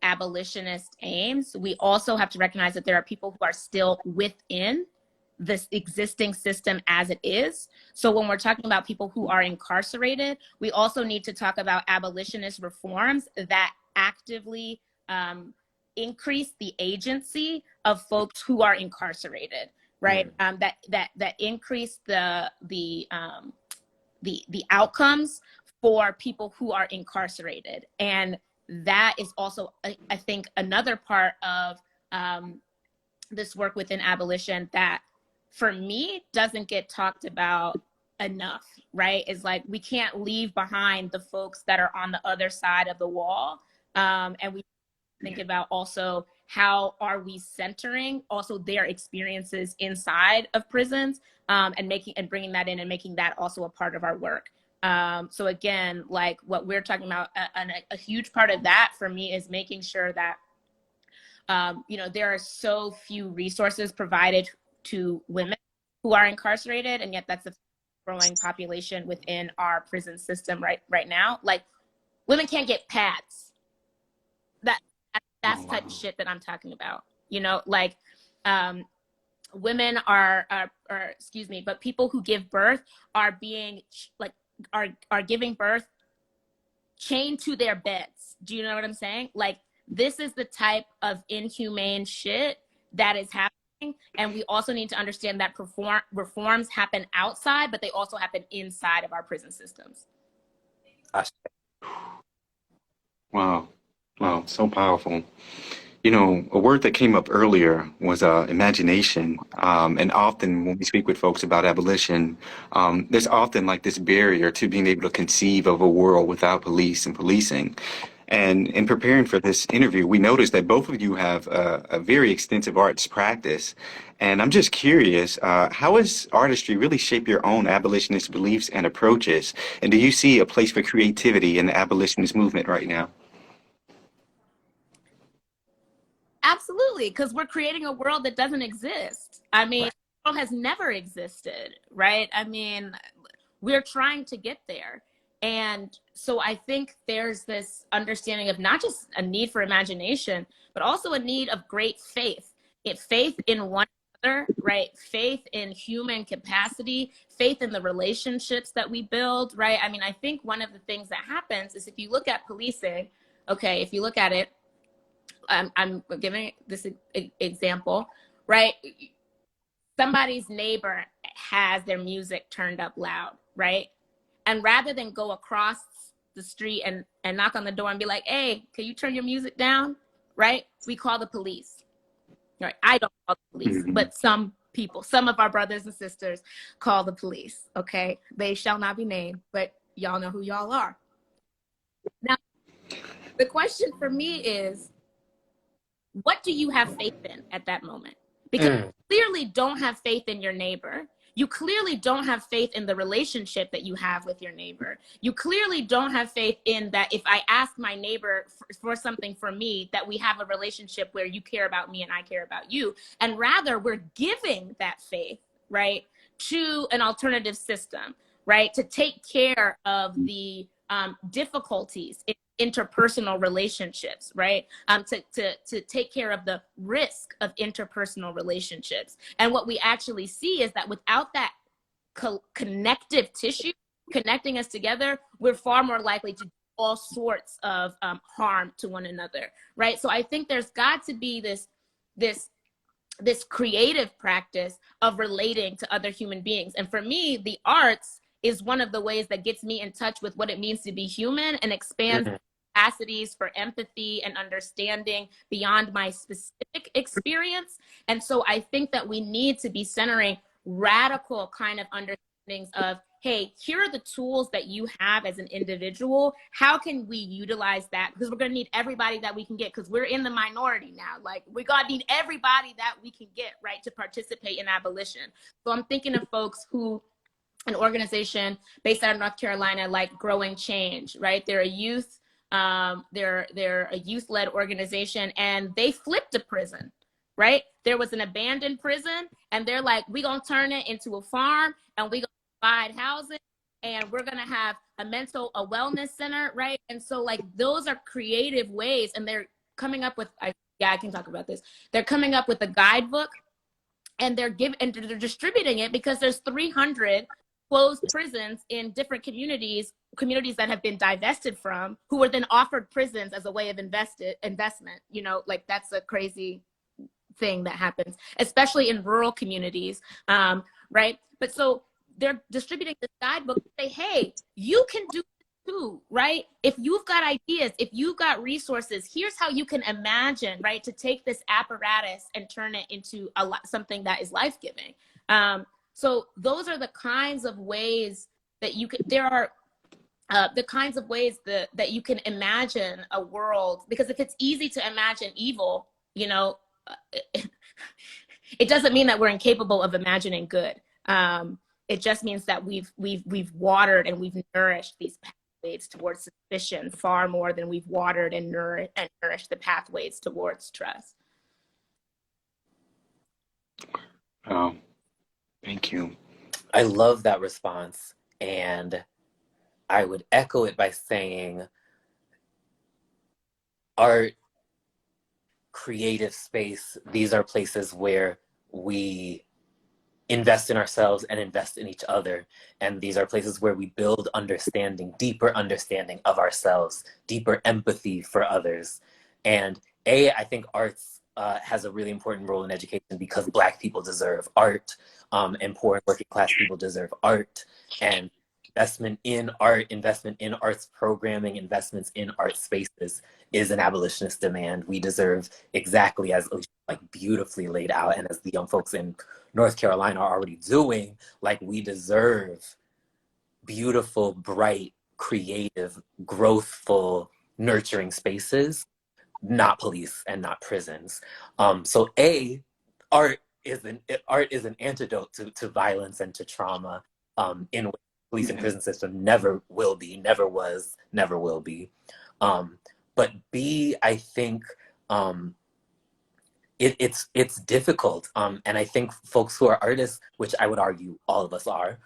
abolitionist aims, we also have to recognize that there are people who are still within this existing system as it is. So when we're talking about people who are incarcerated, we also need to talk about abolitionist reforms that actively increase the agency of folks who are incarcerated, right? That increase the outcomes for people who are incarcerated. And that is also, I think, another part of this work within abolition that, for me, doesn't get talked about enough, right? Is like, we can't leave behind the folks that are on the other side of the wall. And we think about also how are we centering also their experiences inside of prisons, and bringing that in and making that also a part of our work. So again, like what we're talking about, a huge part of that for me is making sure that, there are so few resources provided to women who are incarcerated, and yet that's a growing population within our prison system right now. Like, women can't get pads. That's the type of shit that I'm talking about. Like, women are but people who give birth are being are giving birth chained to their beds. Do you know what I'm saying? Like, this is the type of inhumane shit that is happening. And we also need to understand that reforms happen outside, but they also happen inside of our prison systems. Wow. Wow. So powerful. A word that came up earlier was imagination. And often when we speak with folks about abolition, there's often like this barrier to being able to conceive of a world without police and policing. And in preparing for this interview, we noticed that both of you have a very extensive arts practice. And I'm just curious, how has artistry really shaped your own abolitionist beliefs and approaches? And do you see a place for creativity in the abolitionist movement right now? Absolutely, because we're creating a world that doesn't exist. I mean, the world has never existed, right? I mean, we're trying to get there. And so I think there's this understanding of not just a need for imagination, but also a need of great faith. Faith in one another, right? Faith in human capacity, faith in the relationships that we build, right? I mean, I think one of the things that happens is if you look at policing, okay, if you look at it, I'm giving this example, right? Somebody's neighbor has their music turned up loud, right? And rather than go across the street and knock on the door and be like, hey, can you turn your music down, right? We call the police, right? I don't call the police, but some people, some of our brothers and sisters call the police, okay? They shall not be named, but y'all know who y'all are. Now, the question for me is, what do you have faith in at that moment? Because you clearly don't have faith in your neighbor. You clearly don't have faith in the relationship that you have with your neighbor. You clearly don't have faith in that if I ask my neighbor for something from me, that we have a relationship where you care about me and I care about you. And rather, we're giving that faith, right, to an alternative system, right, to take care of the difficulties in interpersonal relationships, right? To take care of the risk of interpersonal relationships. And what we actually see is that without that connective tissue connecting us together, we're far more likely to do all sorts of harm to one another, right? So I think there's got to be this creative practice of relating to other human beings. And for me, the arts is one of the ways that gets me in touch with what it means to be human and expands capacities for empathy and understanding beyond my specific experience. And so I think that we need to be centering radical kind of understandings of, hey, here are the tools that you have as an individual. How can we utilize that? Because we're going to need everybody that we can get, because we're in the minority now. Like, we got to need everybody that we can get, right, to participate in abolition. So I'm thinking of folks who, an organization based out of North Carolina, like Growing Change, right? They're a youth, they're a youth-led organization, and they flipped a prison, right? There was an abandoned prison, and they're like, we're going to turn it into a farm, and we're going to provide housing, and we're going to have a wellness center, right? And so, like, those are creative ways, and they're coming up with, I can talk about this. They're coming up with a guidebook, and they're distributing it because there's 300 closed prisons in different communities communities that have been divested from, who were then offered prisons as a way of investment. You know, like that's a crazy thing that happens, especially in rural communities, right? But so they're distributing this guidebook to say, hey, you can do this too, right? If you've got ideas, if you've got resources, here's how you can imagine, right, to take this apparatus and turn it into something that is life-giving. So those are the kinds of ways that you could, there are the kinds of ways that you can imagine a world, because if it's easy to imagine evil, you know, it doesn't mean that we're incapable of imagining good. It just means that we've watered and we've nourished these pathways towards suspicion far more than we've watered and nourished the pathways towards trust. Oh, thank you. I love that response, and I would echo it by saying art, creative space, these are places where we invest in ourselves and invest in each other. And these are places where we build understanding, deeper understanding of ourselves, deeper empathy for others. And I think arts has a really important role in education because Black people deserve art, and poor and working class people deserve art. And investment in art, investment in arts programming, investments in art spaces is an abolitionist demand. We deserve, exactly as like beautifully laid out, and as the young folks in North Carolina are already doing, like we deserve beautiful, bright, creative, growthful, nurturing spaces, not police and not prisons. So art is an antidote to violence and to trauma, in ways the police and prison system never will be, never was, never will be. But B, I think it's difficult, and I think folks who are artists, which I would argue all of us are,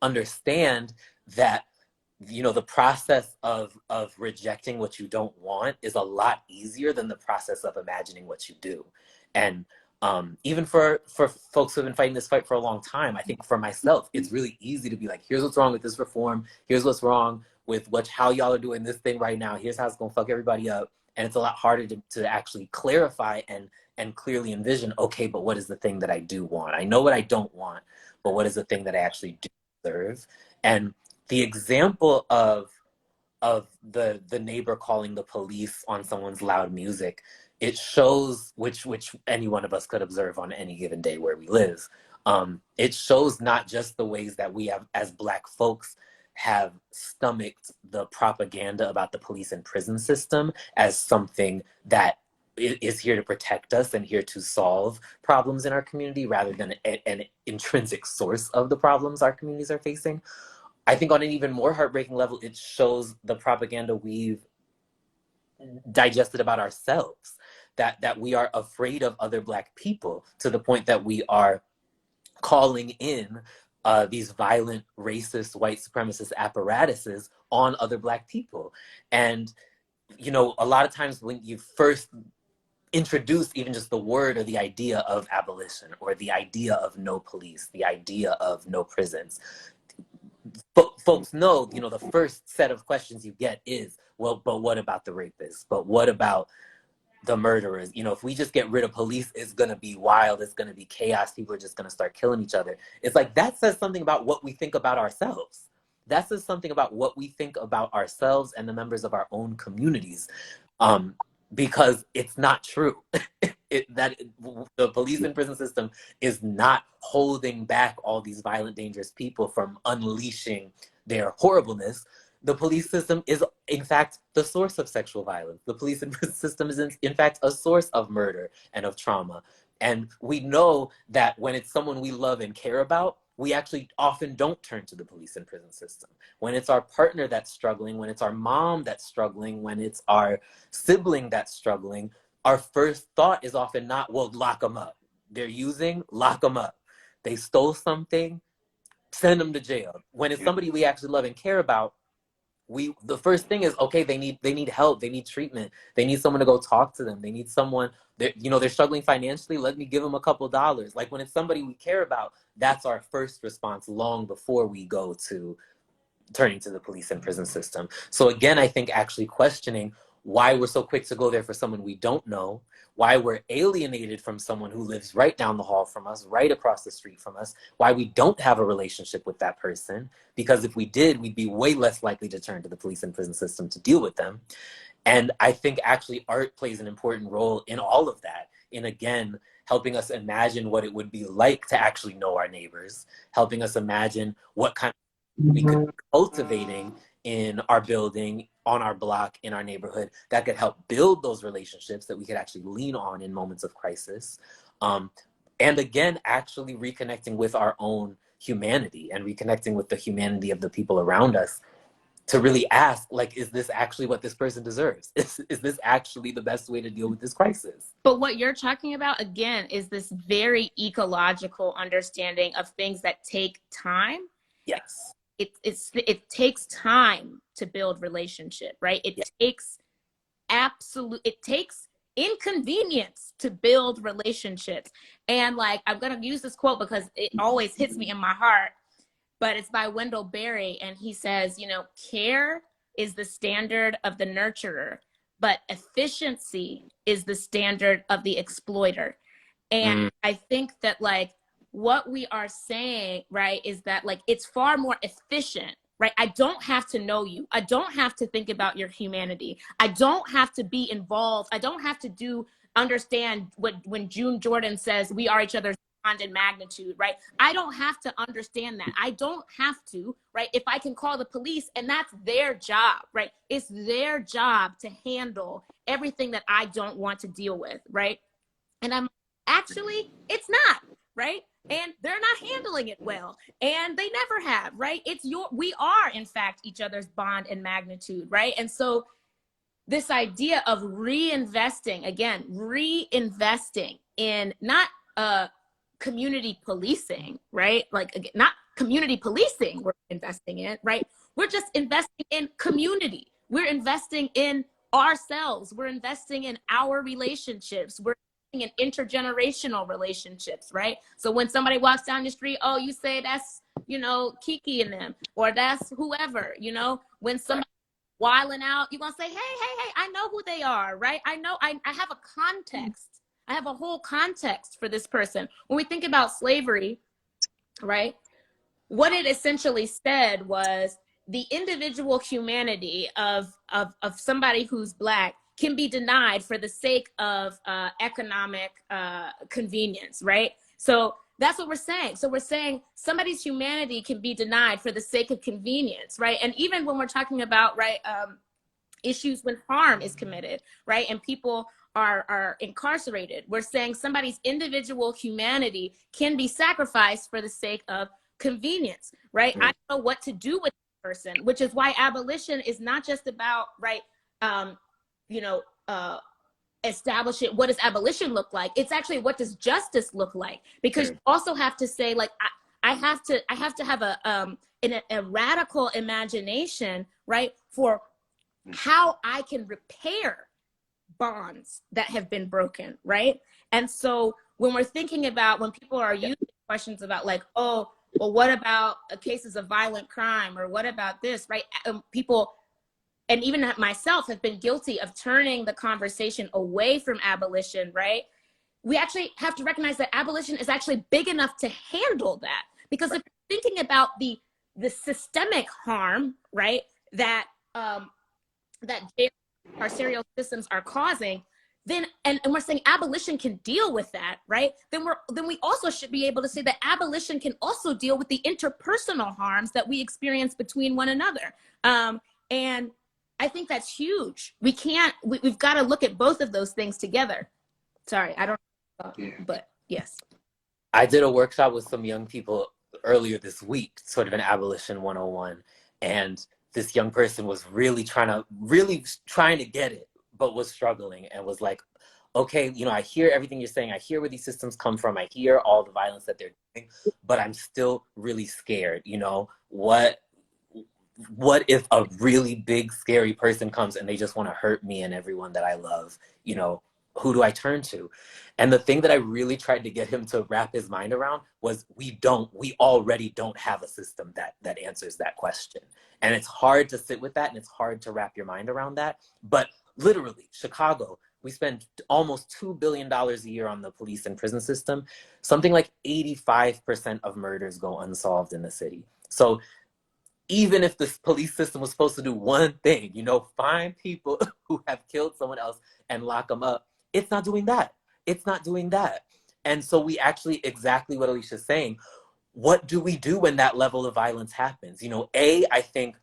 understand that, you know, the process of rejecting what you don't want is a lot easier than the process of imagining what you do. And even for folks who have been fighting this fight for a long time, I think for myself, it's really easy to be like, here's what's wrong with this reform. Here's what's wrong with how y'all are doing this thing right now. Here's how it's gonna fuck everybody up. And it's a lot harder to actually clarify and clearly envision, okay, but what is the thing that I do want? I know what I don't want, but what is the thing that I actually do deserve? And the example of the neighbor calling the police on someone's loud music, it shows, which any one of us could observe on any given day where we live. It shows not just the ways that we have, as Black folks, have stomached the propaganda about the police and prison system as something that is here to protect us and here to solve problems in our community, rather than an intrinsic source of the problems our communities are facing. I think on an even more heartbreaking level, it shows the propaganda we've digested about ourselves, that we are afraid of other Black people to the point that we are calling in these violent, racist, white supremacist apparatuses on other Black people. And, you know, a lot of times when you first introduce even just the word or the idea of abolition, or the idea of no police, the idea of no prisons, folks know, you know, the first set of questions you get is, well, but what about the rapists? But what about the murderers? You know, if we just get rid of police, it's going to be wild. It's going to be chaos. People are just going to start killing each other. It's like, that says something about what we think about ourselves. That says something about what we think about ourselves and the members of our own communities, because it's not true. The police and prison system is not holding back all these violent, dangerous people from unleashing their horribleness. The police system is, in fact, the source of sexual violence. The police and prison system is, in fact, a source of murder and of trauma. And we know that when it's someone we love and care about, we actually often don't turn to the police and prison system. When it's our partner that's struggling, when it's our mom that's struggling, when it's our sibling that's struggling, our first thought is often not, well, lock them up. They're using, lock them up. They stole something, send them to jail. When it's somebody we actually love and care about, the first thing is, okay, they need help, they need treatment, they need someone to go talk to them, they need someone, they're struggling financially, let me give them a couple dollars. Like, when it's somebody we care about, that's our first response, long before we go to turning to the police and prison system. So again, I think actually questioning why we're so quick to go there for someone we don't know, why we're alienated from someone who lives right down the hall from us, right across the street from us, why we don't have a relationship with that person, because if we did, we'd be way less likely to turn to the police and prison system to deal with them. And I think actually art plays an important role in all of that, in again, helping us imagine what it would be like to actually know our neighbors, helping us imagine what kind of we could be cultivating in our building, on our block, in our neighborhood, that could help build those relationships that we could actually lean on in moments of crisis. And again, actually reconnecting with our own humanity and reconnecting with the humanity of the people around us to really ask, like, is this actually what this person deserves? Is this actually the best way to deal with this crisis? But what you're talking about, again, is this very ecological understanding of things that take time. Yes. It takes time to build relationship, right? It takes inconvenience to build relationships. And like, I'm going to use this quote because it always hits me in my heart, but it's by Wendell Berry. And he says, you know, care is the standard of the nurturer, but efficiency is the standard of the exploiter. And I think that like what we are saying, right, is that like it's far more efficient, right? I don't have to know you. I don't have to think about your humanity. I don't have to be involved. I don't have to understand when June Jordan says we are each other's bond and magnitude, right? I don't have to understand that. I don't have to, right? If I can call the police and that's their job, right? It's their job to handle everything that I don't want to deal with, right? And I'm actually, it's not, right? And they're not handling it well. And they never have, right? We are in fact each other's bond and magnitude, right? And so this idea of reinvesting in not community policing, right? Like again, not community policing we're investing in, right? We're just investing in community. We're investing in ourselves. We're investing in our relationships. We're in intergenerational relationships, right? So when somebody walks down the street, oh, you say that's, you know, Kiki and them, or that's whoever, you know, when somebody wilding out, you're gonna say, hey, I know who they are, right? I know, I have a context. I have a whole context for this person. When we think about slavery, right, what it essentially said was the individual humanity of somebody who's Black can be denied for the sake of economic convenience, right? So that's what we're saying. So we're saying somebody's humanity can be denied for the sake of convenience, right? And even when we're talking about, right, issues when harm is committed, right, and people are incarcerated, we're saying somebody's individual humanity can be sacrificed for the sake of convenience, right? I don't know what to do with the person, which is why abolition is not just about, right, you know, establishing what does abolition look like. It's actually what does justice look like, because you also have to say, like, I have to have a radical imagination, right, for how I can repair bonds that have been broken, right? And so when we're thinking about, when people are using questions about like, oh, well, what about cases of violent crime, or what about this, right? People, and even myself, have been guilty of turning the conversation away from abolition, right? We actually have to recognize that abolition is actually big enough to handle that. Because if you're thinking about the systemic harm, right, that that jail carceral systems are causing, then and we're saying abolition can deal with that, right? Then we also should be able to say that abolition can also deal with the interpersonal harms that we experience between one another. And I think that's huge. We've got to look at both of those things together. Sorry, I don't know, but yes. I did a workshop with some young people earlier this week, sort of an abolition 101, and this young person was really trying to get it, but was struggling and was like, okay, you know, I hear everything you're saying. I hear where these systems come from. I hear all the violence that they're doing, but I'm still really scared. You know, what if a really big, scary person comes and they just want to hurt me and everyone that I love? You know, who do I turn to? And the thing that I really tried to get him to wrap his mind around was we already don't have a system that answers that question. And it's hard to sit with that, and it's hard to wrap your mind around that. But literally, Chicago, we spend almost $2 billion a year on the police and prison system. Something like 85% of murders go unsolved in the city. So even if the police system was supposed to do one thing, you know, find people who have killed someone else and lock them up, it's not doing that. It's not doing that. And so we actually, exactly what Alicia's saying, what do we do when that level of violence happens? You know, I think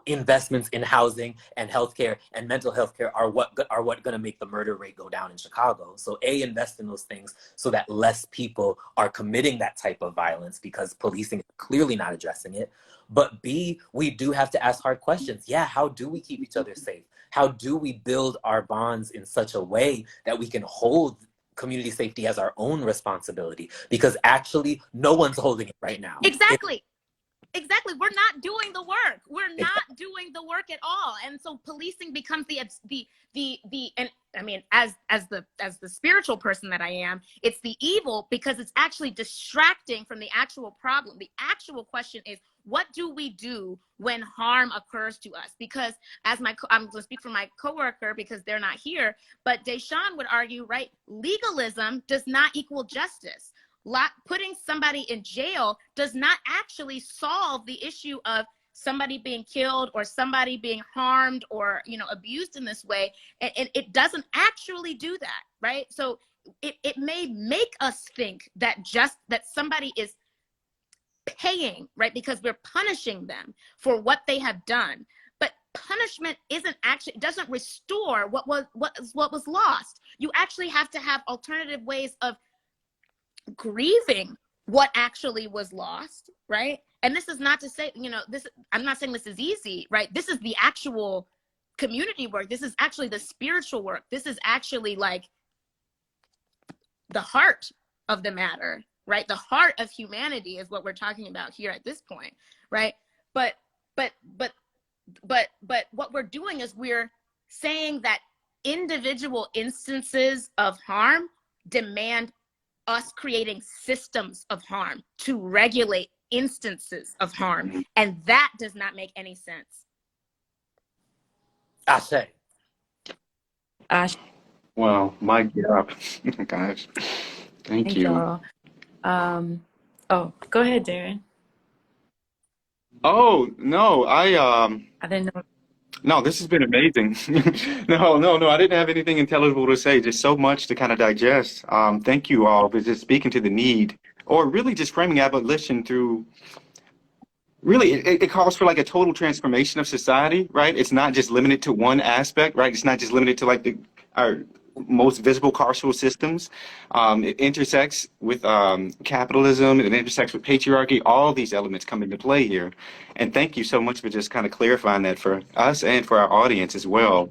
investments in housing and healthcare and mental health care are what going to make the murder rate go down in Chicago. So invest in those things so that less people are committing that type of violence, because policing is clearly not addressing it. But B, we do have to ask hard questions. Yeah, how do we keep each other safe? How do we build our bonds in such a way that we can hold community safety as our own responsibility? Because actually, no one's holding it right now. Exactly. Exactly. We're not doing the work. We're not doing the work at all. And so policing becomes and I mean, as the spiritual person that I am, it's the evil, because it's actually distracting from the actual problem. The actual question is, what do we do when harm occurs to us? Because I'm going to speak for my coworker because they're not here, but Deshaun would argue, right? Legalism does not equal justice. Putting somebody in jail does not actually solve the issue of somebody being killed or somebody being harmed or, you know, abused in this way. And it doesn't actually do that, right? So it may make us think that somebody is paying, right? Because we're punishing them for what they have done. But punishment doesn't restore what was lost. You actually have to have alternative ways of grieving what actually was lost, right? And this is not to say, you know, I'm not saying this is easy, right? This is the actual community work. This is actually the spiritual work. This is actually like the heart of the matter, right? The heart of humanity is what we're talking about here at this point, right? But what we're doing is we're saying that individual instances of harm demand us creating systems of harm to regulate instances of harm. And that does not make any sense. Ashe. Wow, my God. Gosh. Thank you. y'all. Oh, go ahead, Darren. Oh, no, I didn't know. no, this has been amazing. No, I didn't have anything intelligible to say, just so much to kind of digest. Thank you all for just speaking to the need, or really just framing abolition through, really, it calls for like a total transformation of society, right? It's not just limited to one aspect, right? It's not just limited to like our most visible carceral systems. It intersects with capitalism, it intersects with patriarchy. All these elements come into play here. And thank you so much for just kind of clarifying that for us and for our audience as well.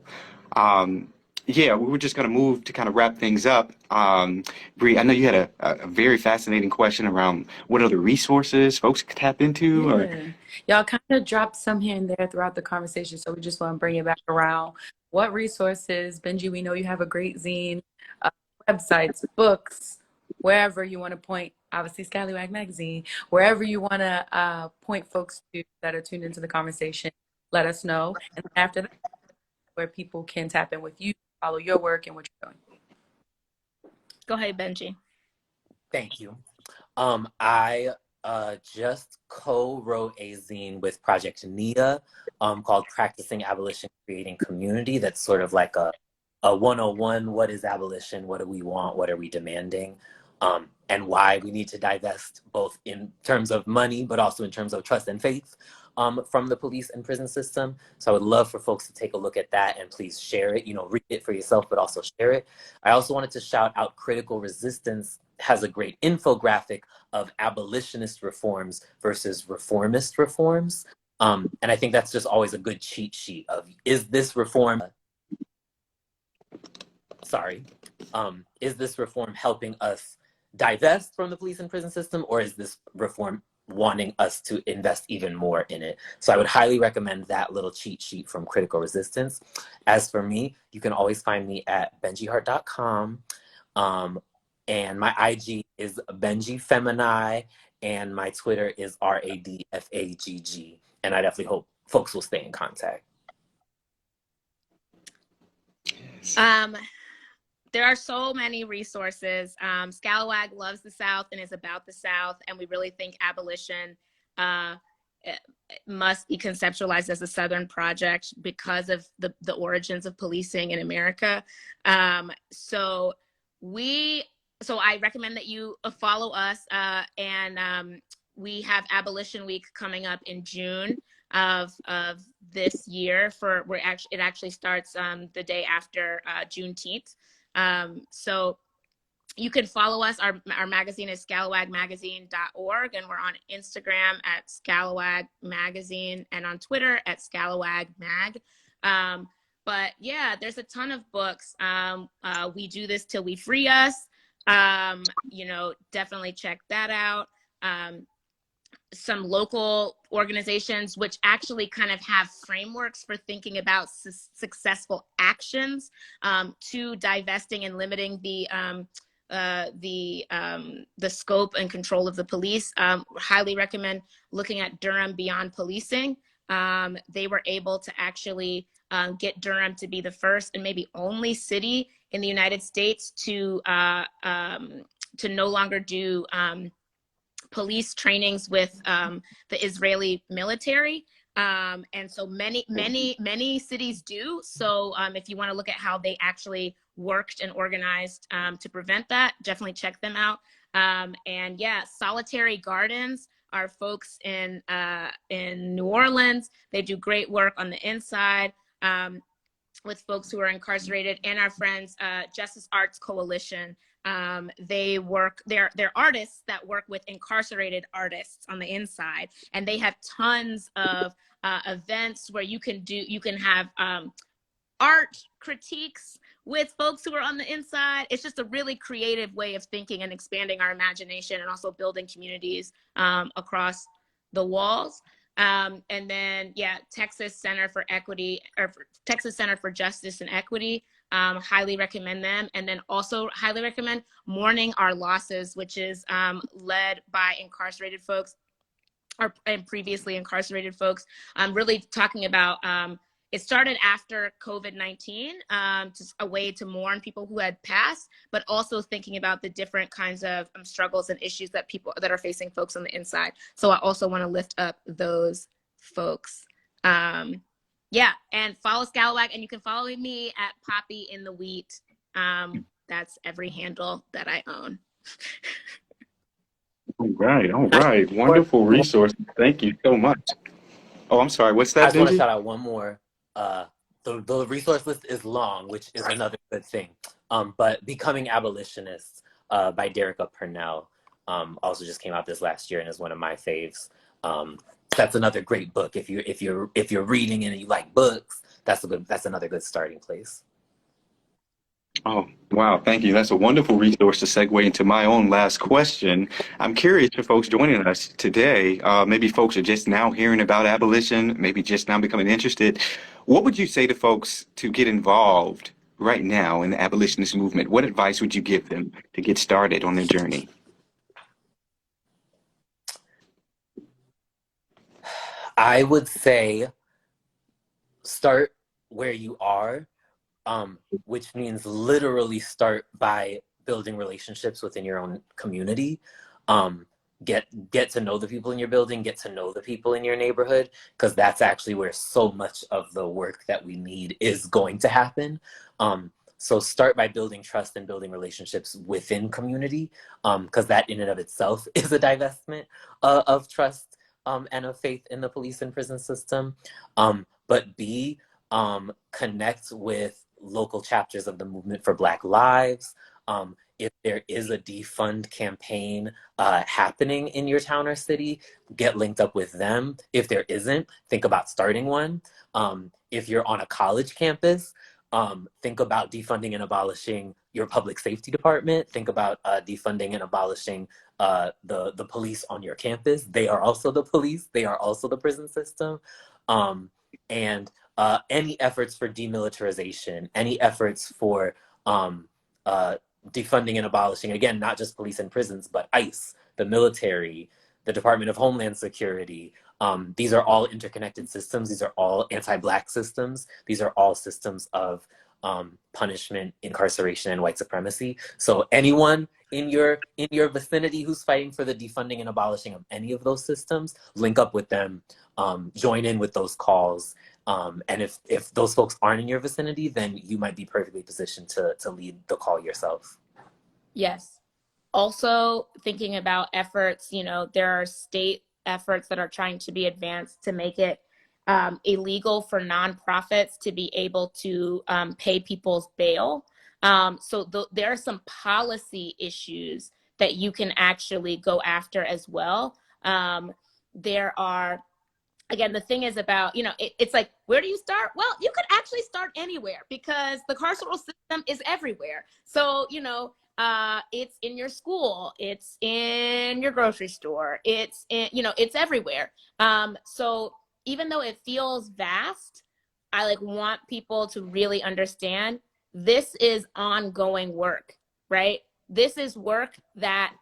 Yeah, we were just going to move to kind of wrap things up. Bree, I know you had a very fascinating question around what other resources folks could tap into. Yeah. Y'all kind of dropped some here and there throughout the conversation, so we just want to bring it back around. What resources? Benji, we know you have a great zine, websites, books, wherever you want to point, obviously Scallywag Magazine, wherever you want to point folks to that are tuned into the conversation, let us know. And after that, where people can tap in with you, follow your work and what you're doing. Go ahead, Benji. Thank you. I just co-wrote a zine with Project NIA called Practicing Abolition, Creating Community. That's sort of like a 101, what is abolition? What do we want? What are we demanding? And why we need to divest both in terms of money, but also in terms of trust and faith from the police and prison system. So I would love for folks to take a look at that and please share it, you know, read it for yourself, but also share it. I also wanted to shout out Critical Resistance has a great infographic of abolitionist reforms versus reformist reforms. And I think that's just always a good cheat sheet of, is this reform, is this reform helping us divest from the police and prison system, or is this reform wanting us to invest even more in it. So I would highly recommend that little cheat sheet from Critical Resistance. As for me, you can always find me at benjihart.com. And my IG is Benji Femini, and my Twitter is RADFAGG. And I definitely hope folks will stay in contact. There are so many resources. Scalawag loves the South and is about the South, and we really think abolition must be conceptualized as a Southern project because of the origins of policing in America. So I recommend that you follow us, and we have Abolition Week coming up in June of this year. It actually starts the day after Juneteenth. So you can follow us. Our magazine is scalawagmagazine.org, and we're on Instagram at Scalawag Magazine and on Twitter at Scalawag Mag. But yeah, there's a ton of books. We Do This Till We Free Us. Definitely check that out. Some local organizations which actually kind of have frameworks for thinking about successful actions to divesting and limiting the scope and control of the police. Highly recommend looking at Durham Beyond Policing. They were able to actually get Durham to be the first and maybe only city in the United States to no longer do police trainings with the Israeli military. And so many cities do. So if you want to look at how they actually worked and organized to prevent that, definitely check them out. And yeah, Solitary Gardens are folks in New Orleans. They do great work on the inside with folks who are incarcerated, and our friends, Justice Arts Coalition. They're artists that work with incarcerated artists on the inside, and they have tons of events where you can have art critiques with folks who are on the inside. It's just a really creative way of thinking and expanding our imagination, and also building communities across the walls. And then, yeah, Texas Center for Justice and Equity. Highly recommend them. And then also highly recommend Mourning Our Losses, which is led by incarcerated folks and previously incarcerated folks. Really talking about, it started after COVID-19, just a way to mourn people who had passed, but also thinking about the different kinds of struggles and issues that are facing folks on the inside. So I also want to lift up those folks. Yeah, and follow Scalawag, and you can follow me at Poppy in the Wheat. That's every handle that I own. All right. Wonderful resource. Thank you so much. Oh, I'm sorry. What's that, I just want to Benji? shout out one more. The resource list is long, which is another good thing. But Becoming Abolitionists by Derica Purnell also just came out this last year and is one of my faves. That's another great book. If you're reading and you like books, that's another good starting place. Oh, wow. Thank you. That's a wonderful resource to segue into my own last question. I'm curious for folks joining us today. Maybe folks are just now hearing about abolition, maybe just now becoming interested. What would you say to folks to get involved right now in the abolitionist movement? What advice would you give them to get started on their journey? I would say start where you are, which means literally start by building relationships within your own community. Get to know the people in your building, get to know the people in your neighborhood, because that's actually where so much of the work that we need is going to happen. So start by building trust and building relationships within community, because that in and of itself is a divestment of trust and of faith in the police and prison system. But B, connect with local chapters of the Movement for Black Lives. If there is a defund campaign happening in your town or city, get linked up with them. If there isn't, think about starting one. If you're on a college campus, Think about defunding and abolishing your public safety department. Think about defunding and abolishing the police on your campus. They are also the police. They are also the prison system. And any efforts for demilitarization, any efforts for defunding and abolishing, again, not just police and prisons, but ICE, the military, the Department of Homeland Security. These are all interconnected systems. These are all anti-Black systems. These are all systems of punishment, incarceration, and white supremacy. So anyone in your vicinity who's fighting for the defunding and abolishing of any of those systems, link up with them, join in with those calls. And if those folks aren't in your vicinity, then you might be perfectly positioned to lead the call yourself. Yes. Also thinking about efforts, there are state efforts that are trying to be advanced to make it illegal for nonprofits to be able to pay people's bail. So there are some policy issues that you can actually go after as well. There are, again, the thing is about, it's like, where do you start? Well, you could actually start anywhere because the carceral system is everywhere. So, it's in your school, it's in your grocery store, it's in, it's everywhere. So even though it feels vast, I want people to really understand this is ongoing work, right? This is work that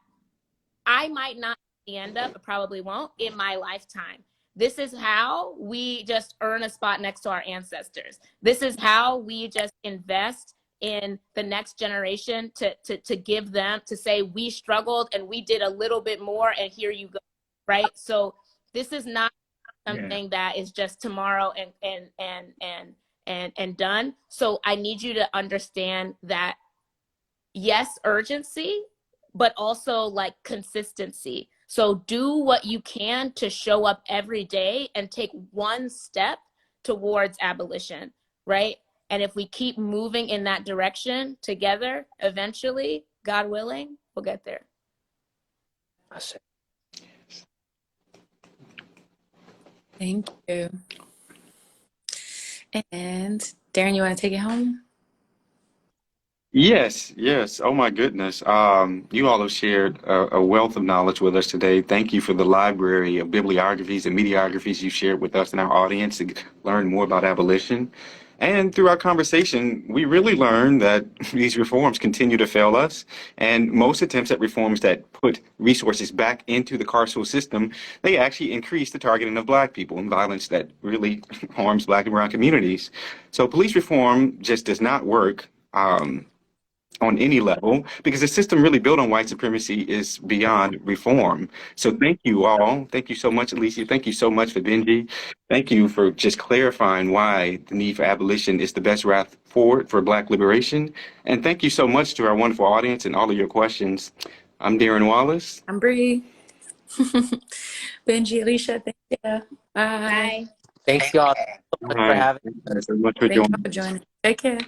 I might not end up, but probably won't in my lifetime. This is how we just earn a spot next to our ancestors. This is how we just invest in the next generation to give them, to say we struggled and we did a little bit more and here you go, right? So this is not something that is just tomorrow and done. So I need you to understand that, yes, urgency, but also consistency. So do what you can to show up every day and take one step towards abolition, right? And if we keep moving in that direction together, eventually, God willing, we'll get there. Thank you. And Darren, you want to take it home? Yes, yes. Oh my goodness. You all have shared a wealth of knowledge with us today. Thank you for the library of bibliographies and mediographies you shared with us and our audience to learn more about abolition. And through our conversation, we really learned that these reforms continue to fail us. And most attempts at reforms that put resources back into the carceral system, they actually increase the targeting of Black people and violence that really harms Black and brown communities. So police reform just does not work. On any level, because the system really built on white supremacy is beyond reform. So thank you all. Thank you so much, Alysia. Thank you so much for Benji. Thank you for just clarifying why the need for abolition is the best route forward for Black liberation. And thank you so much to our wonderful audience and all of your questions. I'm Darren Wallace. I'm Bree. Benji, Alysia, thank you. Bye. Bye. Thanks, y'all, so much for having me. Thank you so much for Thank you joining for us. joining. Take care.